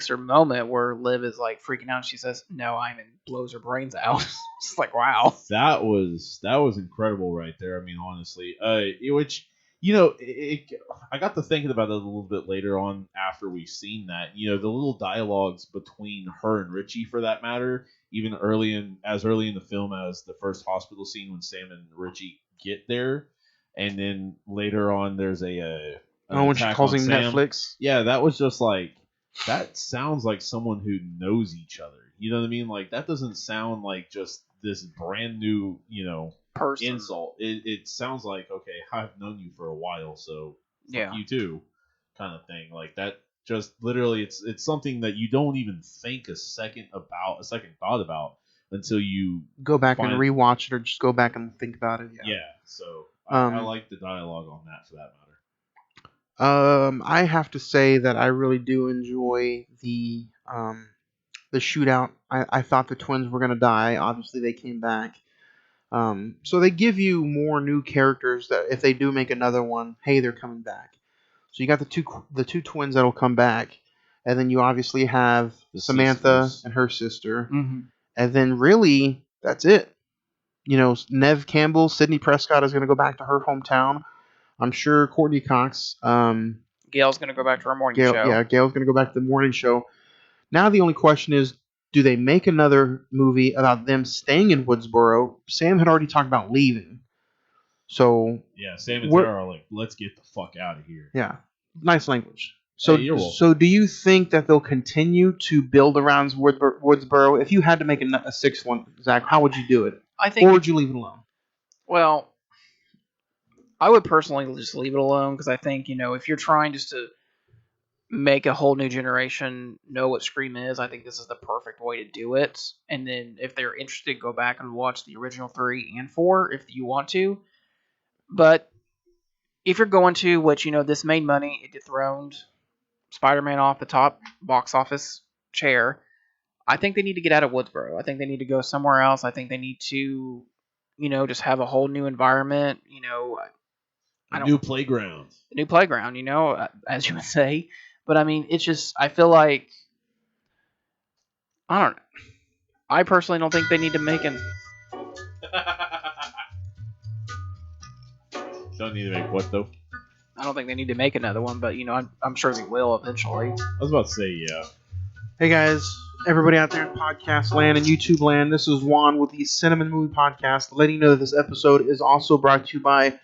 her moment where Liv is like freaking out. She says, "No, I'm," and blows her brains out. It's like, wow. That was incredible right there. I mean, honestly, which I got to thinking about it a little bit later on after we've seen that. The little dialogues between her and Richie, for that matter, even early in the film as the first hospital scene when Sam and Richie get there, and then later on there's when she calls him Sam. Netflix. Yeah, that was just like, that sounds like someone who knows each other. You know what I mean? Like, that doesn't sound like just this brand new, Person. insult. It sounds like, okay, I've known you for a while, so Yeah. fuck you too, kind of thing. Like, that just literally, it's something that you don't even think a second thought about until you Go back and rewatch it, or just go back and think about it. Yeah. So I like the dialogue on that, for that matter. I have to say that I really do enjoy the shootout. I thought the twins were gonna die. Obviously, they came back. So they give you more new characters that if they do make another one, hey, they're coming back. So you got the two twins that'll come back, and then you obviously have Samantha sisters. And her sister, and then really that's it. Nev Campbell, Sidney Prescott is gonna go back to her hometown. I'm sure Courtney Cox. Gail's going to go back to her morning show. Yeah, Gail's going to go back to the morning show. Now the only question is, do they make another movie about them staying in Woodsboro? Sam had already talked about leaving. So yeah, Sam and Tara are like, let's get the fuck out of here. Yeah, nice language. So, hey, so do you think that they'll continue to build around Woodsboro? If you had to make a sixth one, Zach, how would you do it? Or would you leave it alone? Well, I would personally just leave it alone, because I think, if you're trying just to make a whole new generation know what Scream is, I think this is the perfect way to do it. And then if they're interested, go back and watch the original 3 and 4 if you want to. But if you're going to, which, this made money, it dethroned Spider-Man off the top box office chair, I think they need to get out of Woodsboro. I think they need to go somewhere else. I think they need to, just have a whole new environment, new playground. New playground, as you would say. But I mean, it's just, I feel like, I don't know. I personally don't think they need to make an. Don't need to make what, though? I don't think they need to make another one, but I'm sure they will eventually. I was about to say, yeah. Hey guys, everybody out there in podcast land and YouTube land, this is Juan with the Cine-Men Movie Podcast, letting you know that this episode is also brought to you by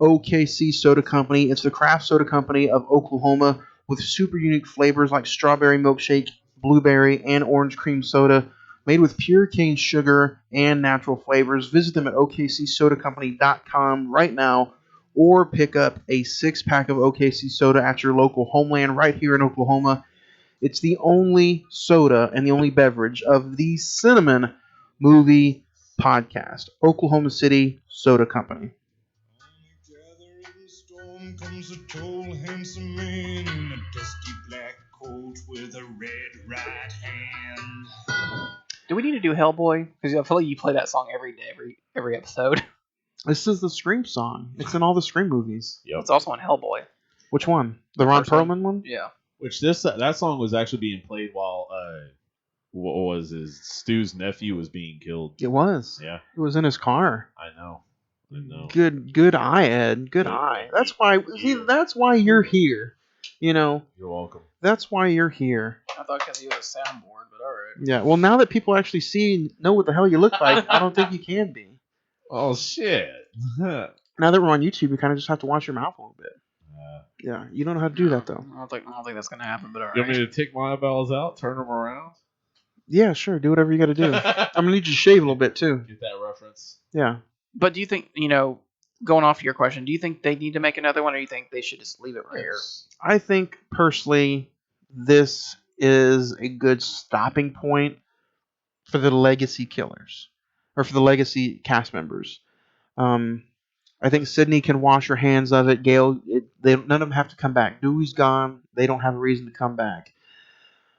OKC Soda Company. It's the craft soda company of Oklahoma with super unique flavors like strawberry milkshake, blueberry, and orange cream soda made with pure cane sugar and natural flavors. Visit them at okcsodacompany.com right now, or pick up a 6-pack of OKC soda at your local Homeland right here in Oklahoma. It's the only soda and the only beverage of the Cine-Men Movie Podcast. Oklahoma City Soda Company. Comes a tall, handsome man in a dusty black coat with a red right hand. Do we need to do Hellboy? Because I feel like you play that song every day, every episode. This is the Scream song. It's in all the Scream movies. Yep. It's also on Hellboy. Which one? The Ron Perlman one? Yeah. Which that song was actually being played while what was his Stu's nephew was being killed. It was. Yeah. It was in his car. I know. Good eye, Ed. Good eye. That's why. See, that's why you're here. You're welcome. That's why you're here. I thought because he was a soundboard, but all right. Yeah. Well, now that people actually see and know what the hell you look like, I don't think you can be. Oh shit. Now that we're on YouTube, you kind of just have to watch your mouth a little bit. Yeah. You don't know how to do that though. I don't think that's gonna happen, but all right. You want me to take my eyeballs out, turn them around? Yeah, sure. Do whatever you got to do. I'm gonna need you to shave a little bit too. Get that reference. Yeah. But do you think, going off your question, do you think they need to make another one, or do you think they should just leave it right here? I think, personally, this is a good stopping point for the legacy killers, or for the legacy cast members. I think Sydney can wash her hands of it. Gail, none of them have to come back. Dewey's gone. They don't have a reason to come back.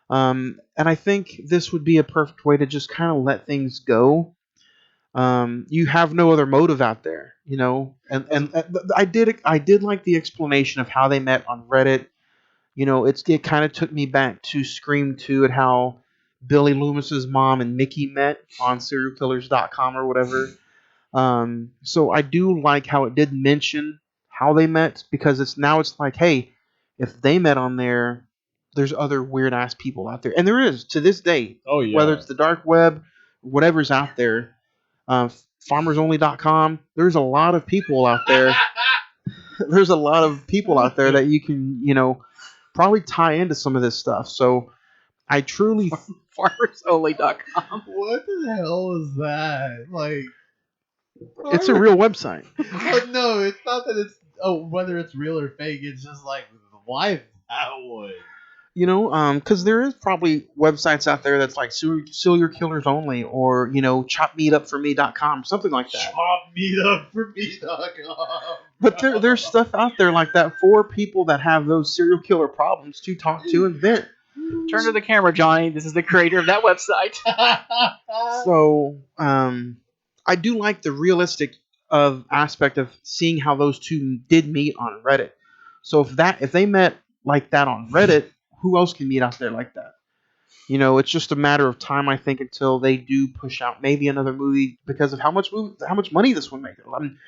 And I think this would be a perfect way to just kind of let things go. You have no other motive out there, you know. And I did like the explanation of how they met on Reddit. You know, it kind of took me back to Scream 2 and how Billy Loomis's mom and Mickey met on serialkillers.com or whatever. So I do like how it did mention how they met, because it's like, hey, if they met on there, there's other weird ass people out there, and there is to this day. Oh yeah. Whether it's the dark web, whatever's out there, farmersonly.com. There's a lot of people out there. There's a lot of people out there that you can, probably tie into some of this stuff. So I truly farmersonly.com. What the hell is that? Like, it's a real website. But no, it's not that it's whether it's real or fake. It's just like, why that one? Because there is probably websites out there that's like serial killers only, or chopmeatupforme.com, something like that. Chopmeatupforme.com. But there's stuff out there like that for people that have those serial killer problems to talk to and vent. Turn to the camera, Johnny. This is the creator of that website. So, I do like the realistic aspect of seeing how those two did meet on Reddit. So if they met like that on Reddit, who else can meet out there like that? It's just a matter of time, I think, until they do push out maybe another movie, because of how much money this one makes. I mean,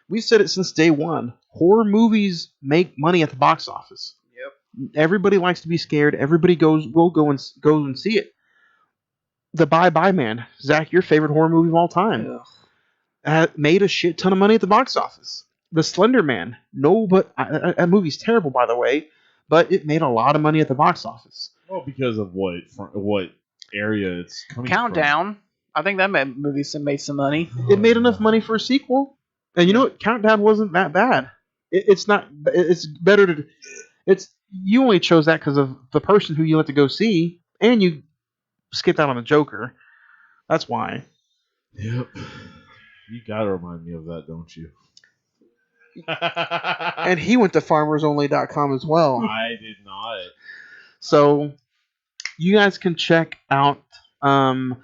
we've said it since day one. Horror movies make money at the box office. Yep. Everybody likes to be scared. Everybody will go and see it. The Bye Bye Man, Zach, your favorite horror movie of all time, made a shit ton of money at the box office. The Slender Man, that movie's terrible, by the way, but it made a lot of money at the box office. Well, because of what area it's coming Countdown. from. I think that movie made some money. It made enough money for a sequel, and you know what? Countdown wasn't that bad. It's not. It's better to. You only chose that because of the person who you went to go see, and you skipped out on the Joker. That's why. Yep. You gotta remind me of that, don't you? And he went to farmersonly.com as well. I did not. So you guys can check out all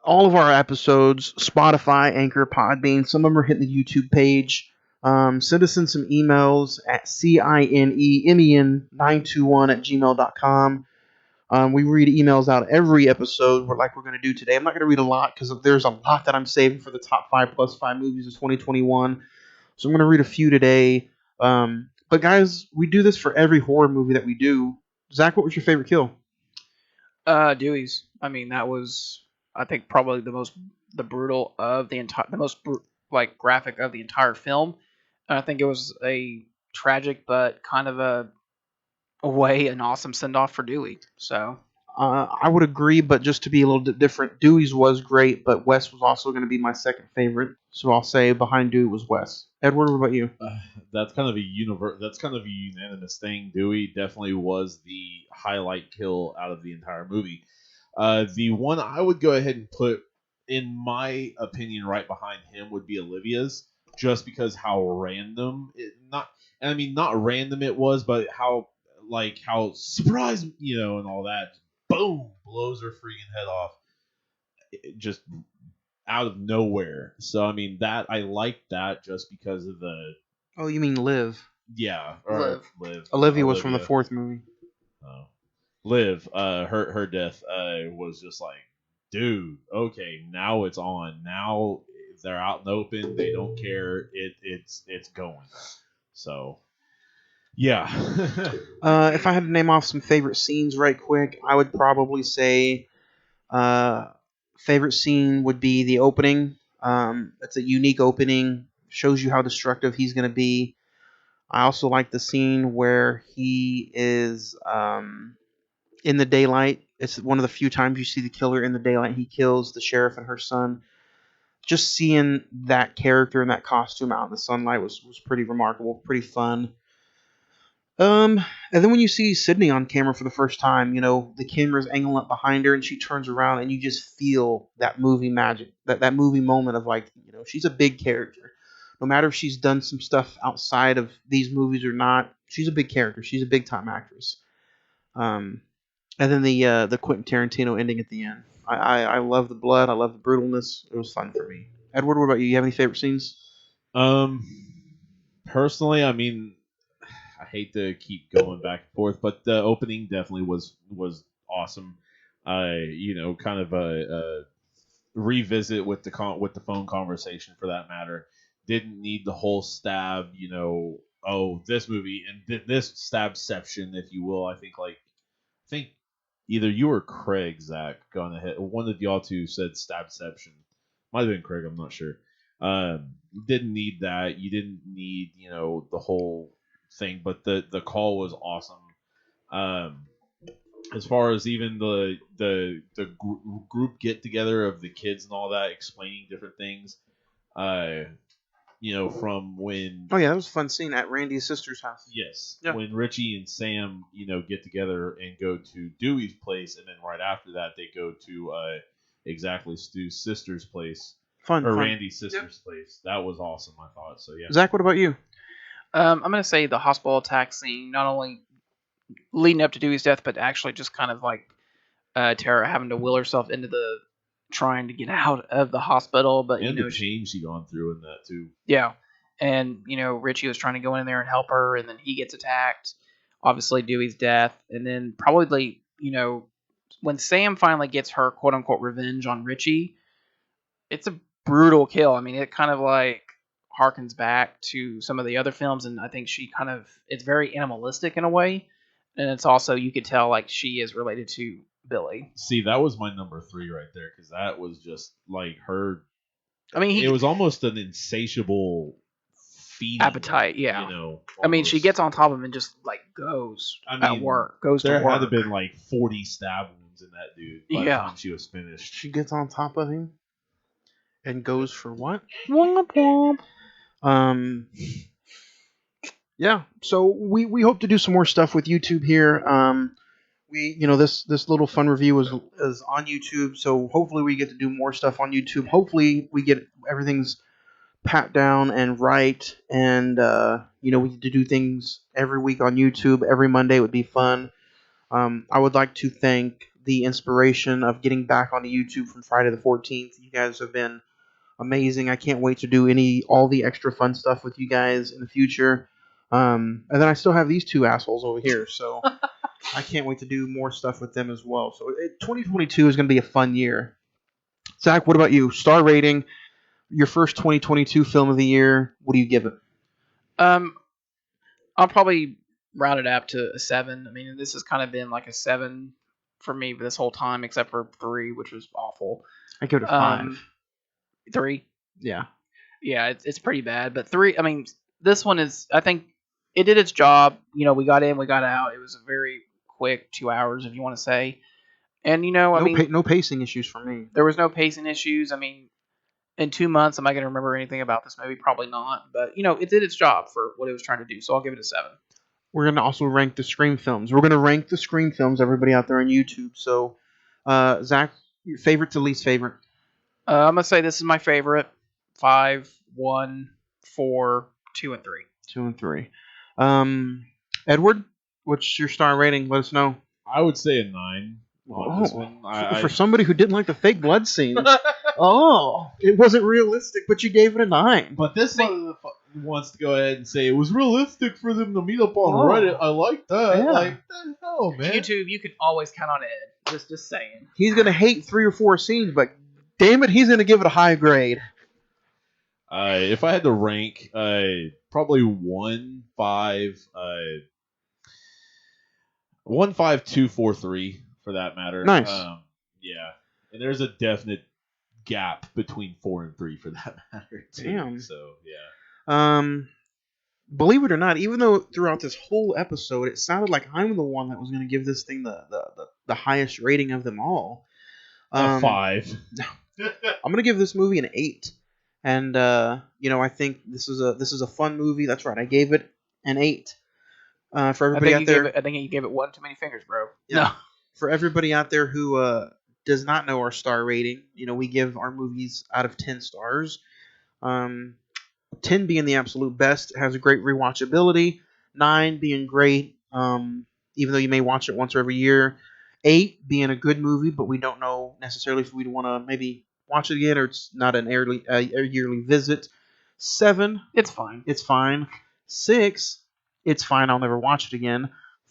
of our episodes, Spotify, Anchor, Podbean. Some of them are hitting the YouTube page. Send us in some emails at cinemen921@gmail.com. We read emails out every episode, like we're going to do today. I'm not going to read a lot because there's a lot that I'm saving for the top 5 plus 5 movies of 2021. So I'm going to read a few today. But guys, we do this for every horror movie that we do. Zach, what was your favorite kill? Dewey's. I mean, that was, I think, probably the brutal of the entire, the most graphic of the entire film. And I think it was a tragic but kind of an awesome send off for Dewey. So I would agree, but just to be a little bit different, Dewey's was great, but Wes was also going to be my second favorite. So I'll say behind Dewey was Wes. Edward, what about you? That's kind of a unanimous thing. Dewey definitely was the highlight kill out of the entire movie. The one I would go ahead and put, in my opinion, right behind him would be Olivia's, just because how random not random it was, but how surprise, and all that. Boom, blows her freaking head off, just out of nowhere. So I mean, that I like that just because of the. Oh, you mean Liv? Yeah, Liv. Olivia was from the 4th movie. Oh, Liv. Her death was just like, dude. Okay, now it's on. Now they're out in the open. They don't care. It's going. So. Yeah. If I had to name off some favorite scenes right quick, I would probably say favorite scene would be the opening. It's a unique opening. Shows you how destructive he's going to be. I also like the scene where he is in the daylight. It's one of the few times you see the killer in the daylight. He kills the sheriff and her son. Just seeing that character in that costume out in the sunlight was pretty remarkable, pretty fun. And then when you see Sydney on camera for the first time, the camera's angling up behind her and she turns around and you just feel that movie magic, that movie moment of she's a big character. No matter if she's done some stuff outside of these movies or not, she's a big character. She's a big time actress. And then the Quentin Tarantino ending at the end. I love the blood. I love the brutalness. It was fun for me. Edward, what about you? You have any favorite scenes? Personally, I mean, I hate to keep going back and forth, but the opening definitely was awesome. Kind of a revisit with the phone conversation for that matter. Didn't need the whole stab. This movie and this stabception, if you will. I think either you or Craig, Zach, gone ahead. One of y'all two said stabception. Might have been Craig. I'm not sure. Didn't need that. You didn't need the whole thing, but the call was awesome. As far as even the group get together of the kids and all that, explaining different things. From when. Oh yeah, that was a fun scene at Randy's sister's house. Yes, yeah. When Richie and Sam, get together and go to Dewey's place, and then right after that they go to exactly Stu's sister's place, fun, Randy's sister's place. That was awesome, I thought. So yeah. Zach, what about you? I'm gonna say the hospital attack scene, not only leading up to Dewey's death, but actually just kind of like Tara having to will herself into the trying to get out of the hospital, but and the pain she gone through in that too. Yeah, and Richie was trying to go in there and help her, and then he gets attacked. Obviously, Dewey's death, and then probably when Sam finally gets her quote unquote revenge on Richie, it's a brutal kill. I mean, it kind of like harkens back to some of the other films, and I think it's very animalistic in a way, and it's also you could tell like she is related to Billy. See, that was my number 3 right there, because that was just like her. I mean, it was almost an insatiable feeding appetite. Yeah, I mean, she gets on top of him and just like goes at work. Goes to work. There had to been like 40 stab wounds in that dude by the time she was finished. She gets on top of him and goes for what? Womp womp. Yeah. So we hope to do some more stuff with YouTube here. This little fun review is on YouTube, so hopefully we get to do more stuff on YouTube. Hopefully we get everything's pat down and right, and we get to do things every week on YouTube. Every Monday would be fun. I would like to thank the inspiration of getting back onto YouTube from Friday the 14th. You guys have been amazing. I can't wait to do all the extra fun stuff with you guys in the future. And then I still have these two assholes over here, so I can't wait to do more stuff with them as well. So 2022 is going to be a fun year. Zach, what about you? Star rating, your first 2022 film of the year. What do you give it? I'll probably round it up to a 7. I mean, this has kind of been like a 7 for me this whole time, except for 3, which was awful. I give it a 5. 3? Yeah. Yeah, it's pretty bad. But 3, I mean, this one is, I think, it did its job. We got in, we got out. It was a very quick 2 hours, if you want to say. And, no pacing issues for me. There was no pacing issues. I mean, in 2 months, am I going to remember anything about this movie? Probably not. But, it did its job for what it was trying to do. So I'll give it a 7. We're going to also rank the Scream films. We're going to rank the Scream films, everybody out there on YouTube. So, Zach, your favorite to least favorite? I'm going to say this is my favorite. 5, 1, 4, 2, and 3. 2 and 3. Edward, what's your star rating? Let us know. I would say a 9 on this one. For somebody who didn't like the fake blood scenes. It wasn't realistic, but you gave it a 9. But this one wants to go ahead and say it was realistic for them to meet up on Reddit. I like that. Yeah. Like, the hell, man. YouTube, you can always count on Ed. Just saying. He's going to hate 3 or 4 scenes, but damn it, he's going to give it a high grade. If I had to rank, probably 1, 5, 1, 5, 2, 4, 3 for that matter. Nice. Yeah, and there's a definite gap between 4 and 3 for that matter too. Damn. So yeah. Believe it or not, even though throughout this whole episode it sounded like I'm the one that was going to give this thing the highest rating of them all. A 5. I'm going to give this movie an 8. And I think this is a fun movie. That's right. I gave it an 8. For everybody out there, I think you gave it one too many fingers, bro. Yeah. No. For everybody out there who does not know our star rating, we give our movies out of 10 stars. 10 being the absolute best, it has a great rewatchability. 9 being great, even though you may watch it once or every year. 8 being a good movie, but we don't know necessarily if we'd want to maybe watch it again or it's not a yearly visit. 7, It's fine. it's fine. 6, it's fine. I'll never watch it again.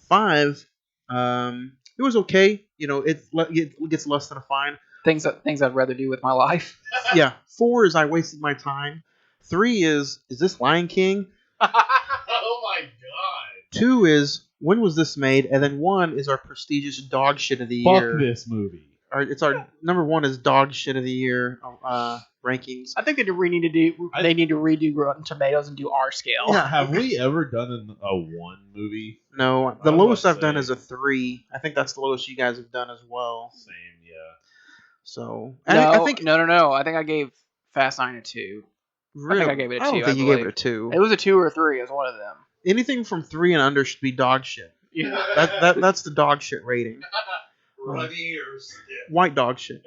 5, it was okay. It gets less than a fine. Things I'd rather do with my life. Yeah. 4 is I wasted my time. 3 is this Lion King? Oh my god. 2 is when was this made? And then 1 is our prestigious dog shit of the Fuck year. this movie. It's our number 1 is dog shit of the year rankings. I think they need to redo Rotten Tomatoes and do our scale. Yeah. Have we ever done a 1 movie? No, the I was lowest about I've to done say. is a 3. I think that's the lowest you guys have done as well. Same, yeah. So No, I think no. I think I gave Fast 9 a 2. really, I think I gave it a 2. I don't think you gave it a 2. It was a 2 or a 3. It was one of them. Anything from 3 and under should be dog shit. Yeah. That's the dog shit rating. Runny or stiff. White dog shit.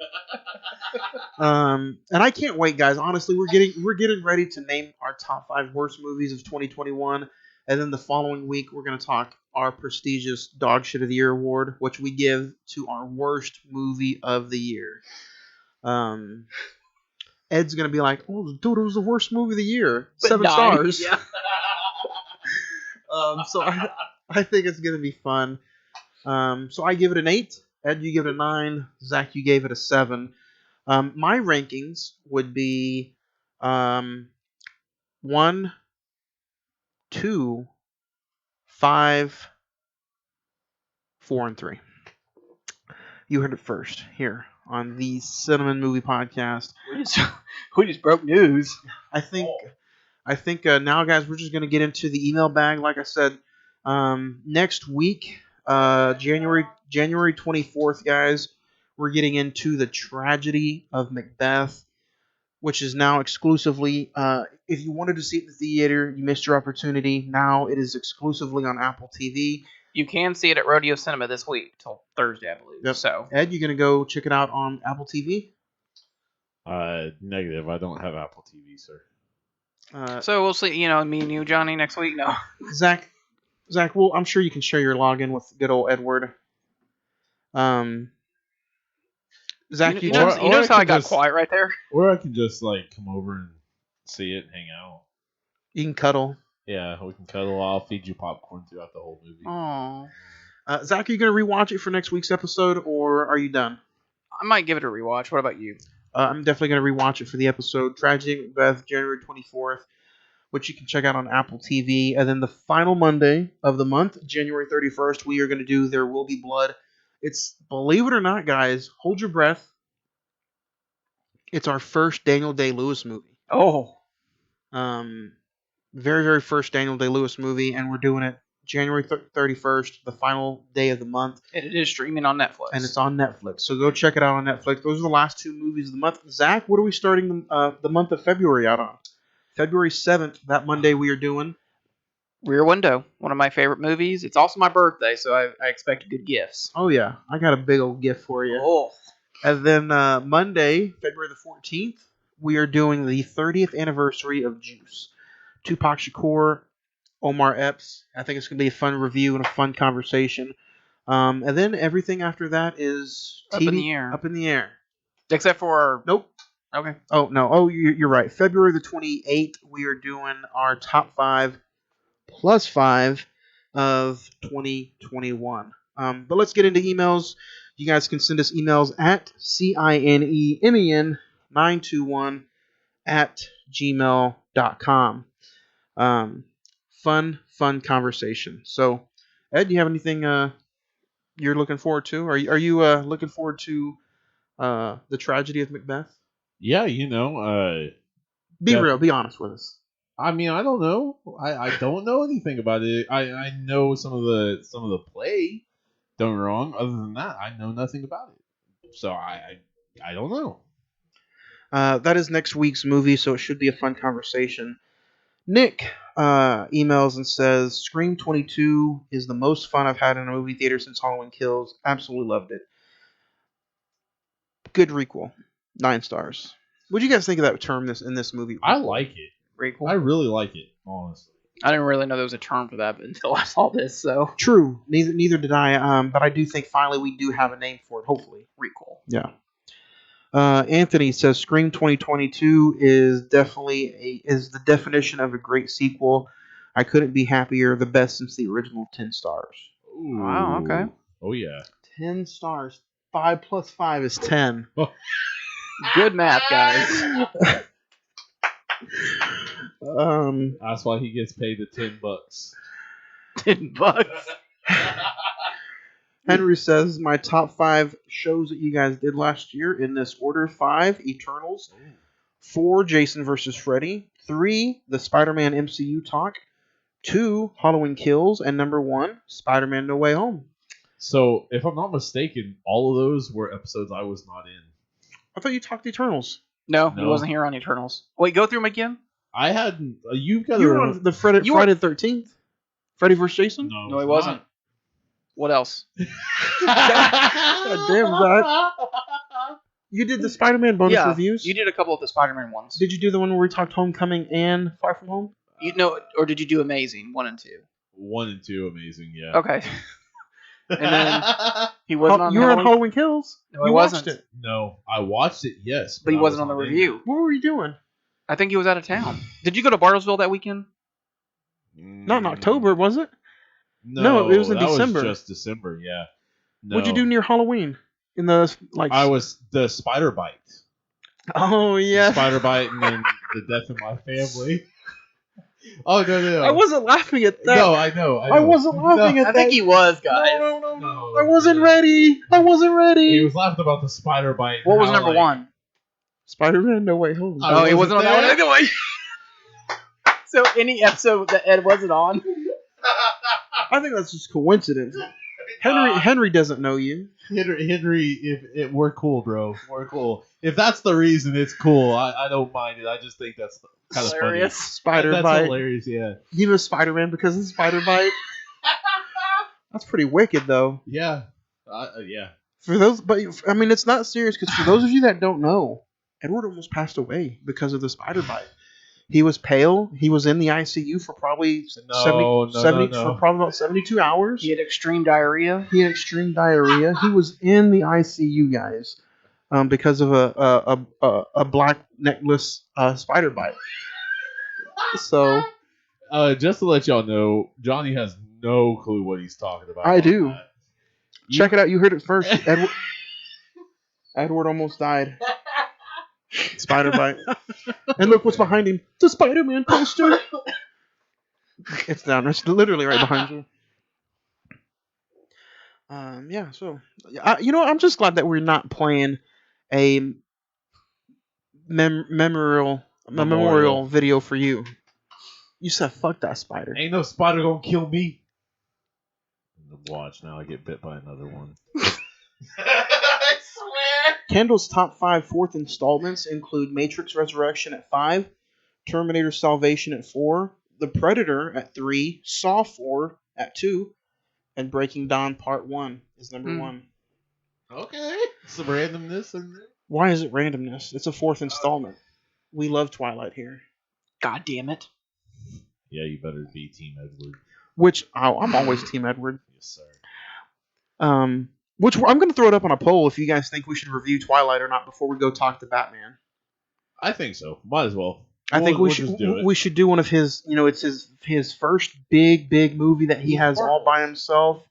And I can't wait, guys. Honestly, we're getting ready to name our top 5 worst movies of 2021, and then the following week we're gonna talk our prestigious Dog Shit of the Year award, which we give to our worst movie of the year. Ed's gonna be like, "Oh, dude, it was the worst movie of the year, But 7 9, stars." Yeah. So I think it's gonna be fun. So I give it an 8. Ed, you give it a 9. Zach, you gave it a 7. My rankings would be 1, 2, 5, 4, and 3. You heard it first here on the Cine-Men Movie Podcast. We just broke news. I think now, guys, we're just gonna get into the email bag. Like I said, next week, January 24th, guys, we're getting into the tragedy of Macbeth, which is now exclusively. If you wanted to see it in the theater, you missed your opportunity. Now it is exclusively on Apple TV. You can see it at Rodeo Cinema this week till Thursday, I believe. Yep. So Ed, you gonna go check it out on Apple TV? Negative. I don't have Apple TV, sir. So we'll see. Me and you, Johnny, next week. No. Zach, well, I'm sure you can share your login with good old Edward. Zach, You you notice, Or you notice I how I could got just- quiet right there? Or I can just come over and see it and hang out. you can cuddle. Yeah, we can cuddle. I'll feed you popcorn throughout the whole movie. Oh. Zach, are you gonna rewatch it for next week's episode, or are you done? I might give it a rewatch. What about you? I'm definitely gonna rewatch it for the episode Tragedy of Macbeth, January 24th, which you can check out on Apple TV. And then the final Monday of the month, January 31st, we are gonna do There Will Be Blood. It's, believe it or not, guys, hold your breath. It's our first Daniel Day-Lewis movie. Oh. Very, very first Daniel Day-Lewis movie, and we're doing it January 31st, the final day of the month, And it is streaming on Netflix. and it's on Netflix. So go check it out on Netflix. Those are the last 2 movies of the month. Zach, what are we starting the month of February out on? February 7th, that Monday, we are doing. Rear Window, one of my favorite movies. It's also my birthday, so I expect good gifts. Oh, yeah. I got a big old gift for you. Oh. And then Monday, February the 14th, we are doing the 30th anniversary of Juice. Tupac Shakur, Omar Epps. I think it's going to be a fun review and a fun conversation. And then everything after that is Up TV, in the air. Up in the air. Except for... Nope. Okay. Oh, no. Oh, you're right. February the 28th, we are doing our top 5 plus 5 of 2021. But let's get into emails. You guys can send us emails at cinemen921 at gmail.com. Fun conversation. So, Ed, do you have anything you're looking forward to? Are you looking forward to the tragedy of Macbeth? Yeah, Be Yeah. real. Be honest with us. I mean, I don't know. I don't know anything about it. I know some of the play. Don't get me wrong. Other than that, I know nothing about it. So I don't know. That is next week's movie, so it should be a fun conversation. Nick emails and says, Scream 22 is the most fun I've had in a movie theater since Halloween Kills. Absolutely loved it. Good requel. 9 stars. What do you guys think of that term in this movie? I like it. Requel. I really like it, honestly. I didn't really know there was a term for that until I saw this. So True. Neither did I. But I do think finally we do have a name for it. Hopefully. recall. Yeah. Anthony says Scream 2022 is definitely is the definition of a great sequel. I couldn't be happier. The best since the original 10 stars. Ooh. Wow, okay. Oh, yeah. 10 stars. 5 plus 5 is 10. Good math, guys. That's why he gets paid the $10. $10. Henry says my top 5 shows that you guys did last year in this order: 5, Eternals; 4, Jason vs. Freddy; 3, the Spider-Man MCU talk; 2, Halloween Kills; and number 1, Spider-Man No Way Home. So, if I'm not mistaken, all of those were episodes I was not in. I thought you talked Eternals. No, he wasn't here on Eternals. Wait, go through them again? I hadn't. You've got You were on the Friday the 13th? Freddy vs. Jason? No, he wasn't. What else? God damn, Zach. You did the Spider-Man bonus reviews? You did a couple of the Spider-Man ones. Did you do the one where we talked Homecoming and Far From Home? Or did you do Amazing 1 and 2? 1 and 2, amazing, yeah. Okay. And then he wasn't on. You were on Halloween Kills. No, you wasn't. watched it. No, I watched it, yes. But he I wasn't on the not in review. What were you doing? I think he was out of town. Did you go to Bartlesville that weekend? Not in October, was it? No, it was in that December. Was just December, yeah. No. What'd you do near Halloween? In the I was the Spider Bite. Oh yeah. Spider Bite and then the death of my family. Oh no! I wasn't laughing at that. No, I know. I wasn't laughing at that. I think he was, guys. No. I wasn't ready. I wasn't ready. He was laughing about the Spider Bite. What was number 1? Spider-Man No Way Home. Oh, he wasn't on that one anyway. So any episode that Ed wasn't on. I think that's just coincidence. Henry doesn't know you. Henry, we're cool, bro. We're cool. If that's the reason, it's cool. I don't mind it. I just think that's kind of funny. Spider-Bite. That's hilarious, yeah. He was Spider-Man because of Spider-Bite. That's pretty wicked, though. Yeah. Yeah. For those, but I mean, it's not serious because for those of you that don't know, Edward almost passed away because of the Spider-Bite. He was pale. He was in the ICU for probably 70 for probably about 72 hours. He had extreme diarrhea. He was in the ICU, guys, because of a black necklace spider bite. So, just to let y'all know, Johnny has no clue what he's talking about. I do. Check it out. You heard it first. Edward almost died. Spider bite. And look what's behind him. The Spider-Man poster. It's down. It's literally right behind you. Yeah, so I'm just glad that we're not playing a memorial video for you. You said fuck that spider. Ain't no spider gonna kill me. Watch now I get bit by another one. I swear. Kendall's top 5 fourth installments include Matrix Resurrection at 5, Terminator Salvation at 4, The Predator at 3, Saw 4 at 2, and Breaking Dawn Part 1 is number 1. Okay. Some randomness in there. Why is it randomness? It's a 4th installment. We love Twilight here. God damn it. Yeah, you better be Team Edward. Which, I'm always Team Edward. Yes, sir. Which I'm going to throw it up on a poll if you guys think we should review Twilight or not before we go talk to Batman. I think so. Might as well. I think we should do one of his, it's his first big movie that he has all by himself.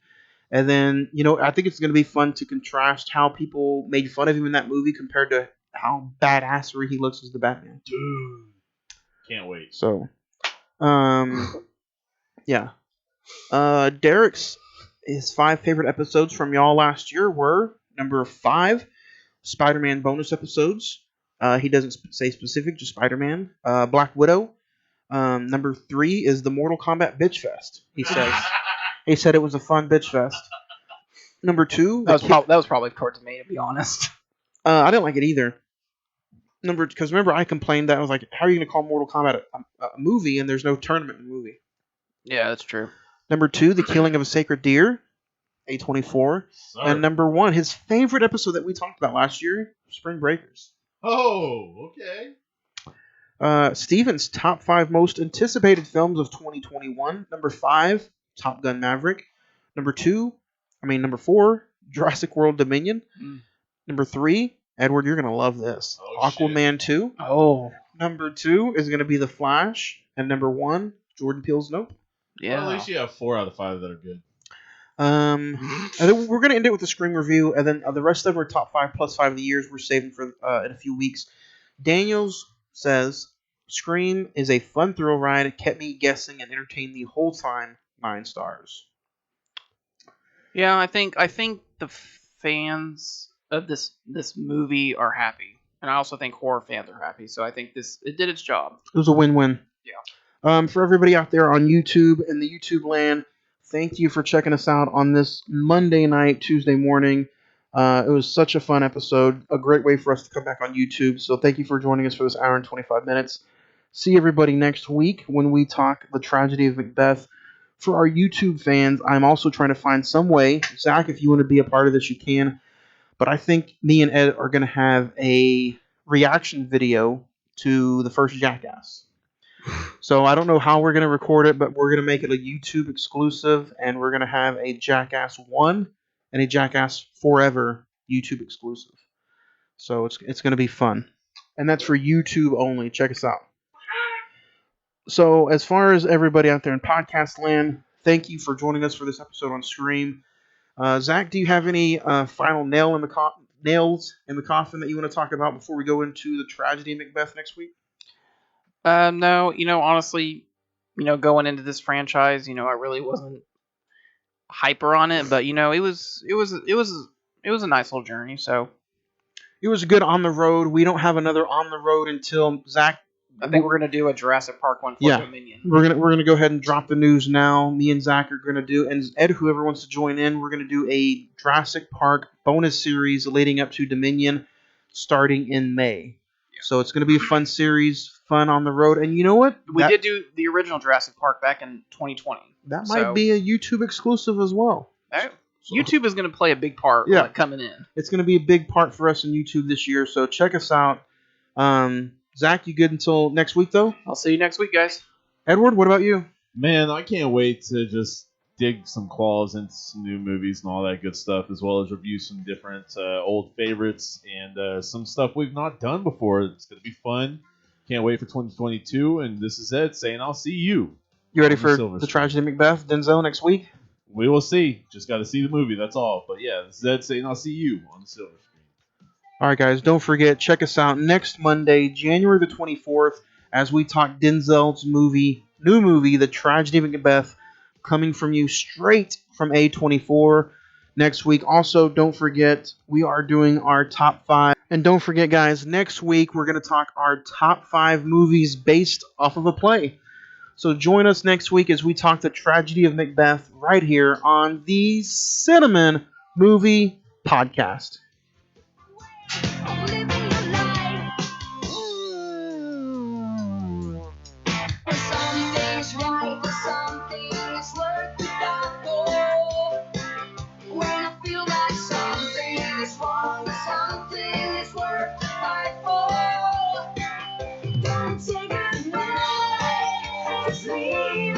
And then, I think it's going to be fun to contrast how people made fun of him in that movie compared to how badassery he looks as the Batman. Dude. Can't wait. So, yeah. Derek's his 5 favorite episodes from y'all last year were number 5, Spider-Man bonus episodes. He doesn't say specific, just Spider-Man. Black Widow. Number 3 is the Mortal Kombat Bitch Fest. He says. He said it was a fun bitch fest. Number 2. That was probably towards me, to be honest. I didn't like it either. Because remember I complained that I was like, how are you going to call Mortal Kombat a movie and there's no tournament in the movie? Yeah, that's true. Number 2, The Killing of a Sacred Deer, A24. Sorry. And number 1, his favorite episode that we talked about last year, Spring Breakers. Oh, okay. Steven's top 5 most anticipated films of 2021. Number 5, Top Gun Maverick. Number 4, Jurassic World Dominion. Number 3, Edward, you're going to love this. Aquaman 2. Oh. Number 2 is going to be The Flash. And number 1, Jordan Peele's Nope. Yeah. Well, at least you have 4 out of 5 that are good. And then we're going to end it with a Scream review, and then the rest of them are top 5 plus 5 of the years we're saving for in a few weeks. Daniels says, Scream is a fun thrill ride. It kept me guessing and entertained the whole time. 9 stars. Yeah, I think the fans of this movie are happy, and I also think horror fans are happy. So I think it did its job. It was a win-win. Yeah. For everybody out there on YouTube and the YouTube land, thank you for checking us out on this Monday night, Tuesday morning. It was such a fun episode, a great way for us to come back on YouTube. So thank you for joining us for this hour and 25 minutes. See everybody next week when we talk The Tragedy of Macbeth. For our YouTube fans, I'm also trying to find some way. Zach, if you want to be a part of this, you can. But I think me and Ed are going to have a reaction video to the first Jackass. So I don't know how we're going to record it, but we're going to make it a YouTube exclusive, and we're going to have a Jackass 1 and a Jackass Forever YouTube exclusive. So it's going to be fun. And that's for YouTube only. Check us out. So as far as everybody out there in podcast land, thank you for joining us for this episode on Scream. Zach, do you have any final nails in the coffin that you want to talk about before we go into the Tragedy of Macbeth next week? No, honestly, going into this franchise, I really wasn't hyper on it, but it was a nice little journey. So it was good on the road. We don't have another on the road until Zach. I think we're gonna do a Jurassic Park one for Dominion. We're gonna go ahead and drop the news now. Me and Zach are gonna do, and Ed, whoever wants to join in, we're gonna do a Jurassic Park bonus series leading up to Dominion, starting in May. Yeah. So it's gonna be a fun series, fun on the road, and you know what? We did do the original Jurassic Park back in 2020. That might be a YouTube exclusive as well. YouTube is gonna play a big part coming in. It's gonna be a big part for us in YouTube this year. So check us out. Zach, you good until next week, though? I'll see you next week, guys. Edward, what about you? Man, I can't wait to just dig some claws into some new movies and all that good stuff, as well as review some different old favorites and some stuff we've not done before. It's going to be fun. Can't wait for 2022, and this is Ed saying I'll see you. You ready for the Tragedy of Macbeth, Denzel, next week? We will see. Just got to see the movie, that's all. But yeah, this is Ed saying I'll see you on the silver screen. All right, guys, don't forget, check us out next Monday, January the 24th, as we talk Denzel's new movie, The Tragedy of Macbeth, coming from you straight from A24 next week. Also, don't forget, we are doing our top 5. And don't forget, guys, next week we're going to talk our top 5 movies based off of a play. So join us next week as we talk The Tragedy of Macbeth right here on the Cine-Men Movie Podcast. Living your life. Something's right, something's worth the battle. When I feel like something is wrong, something is worth the fight for. Don't take it away, just leave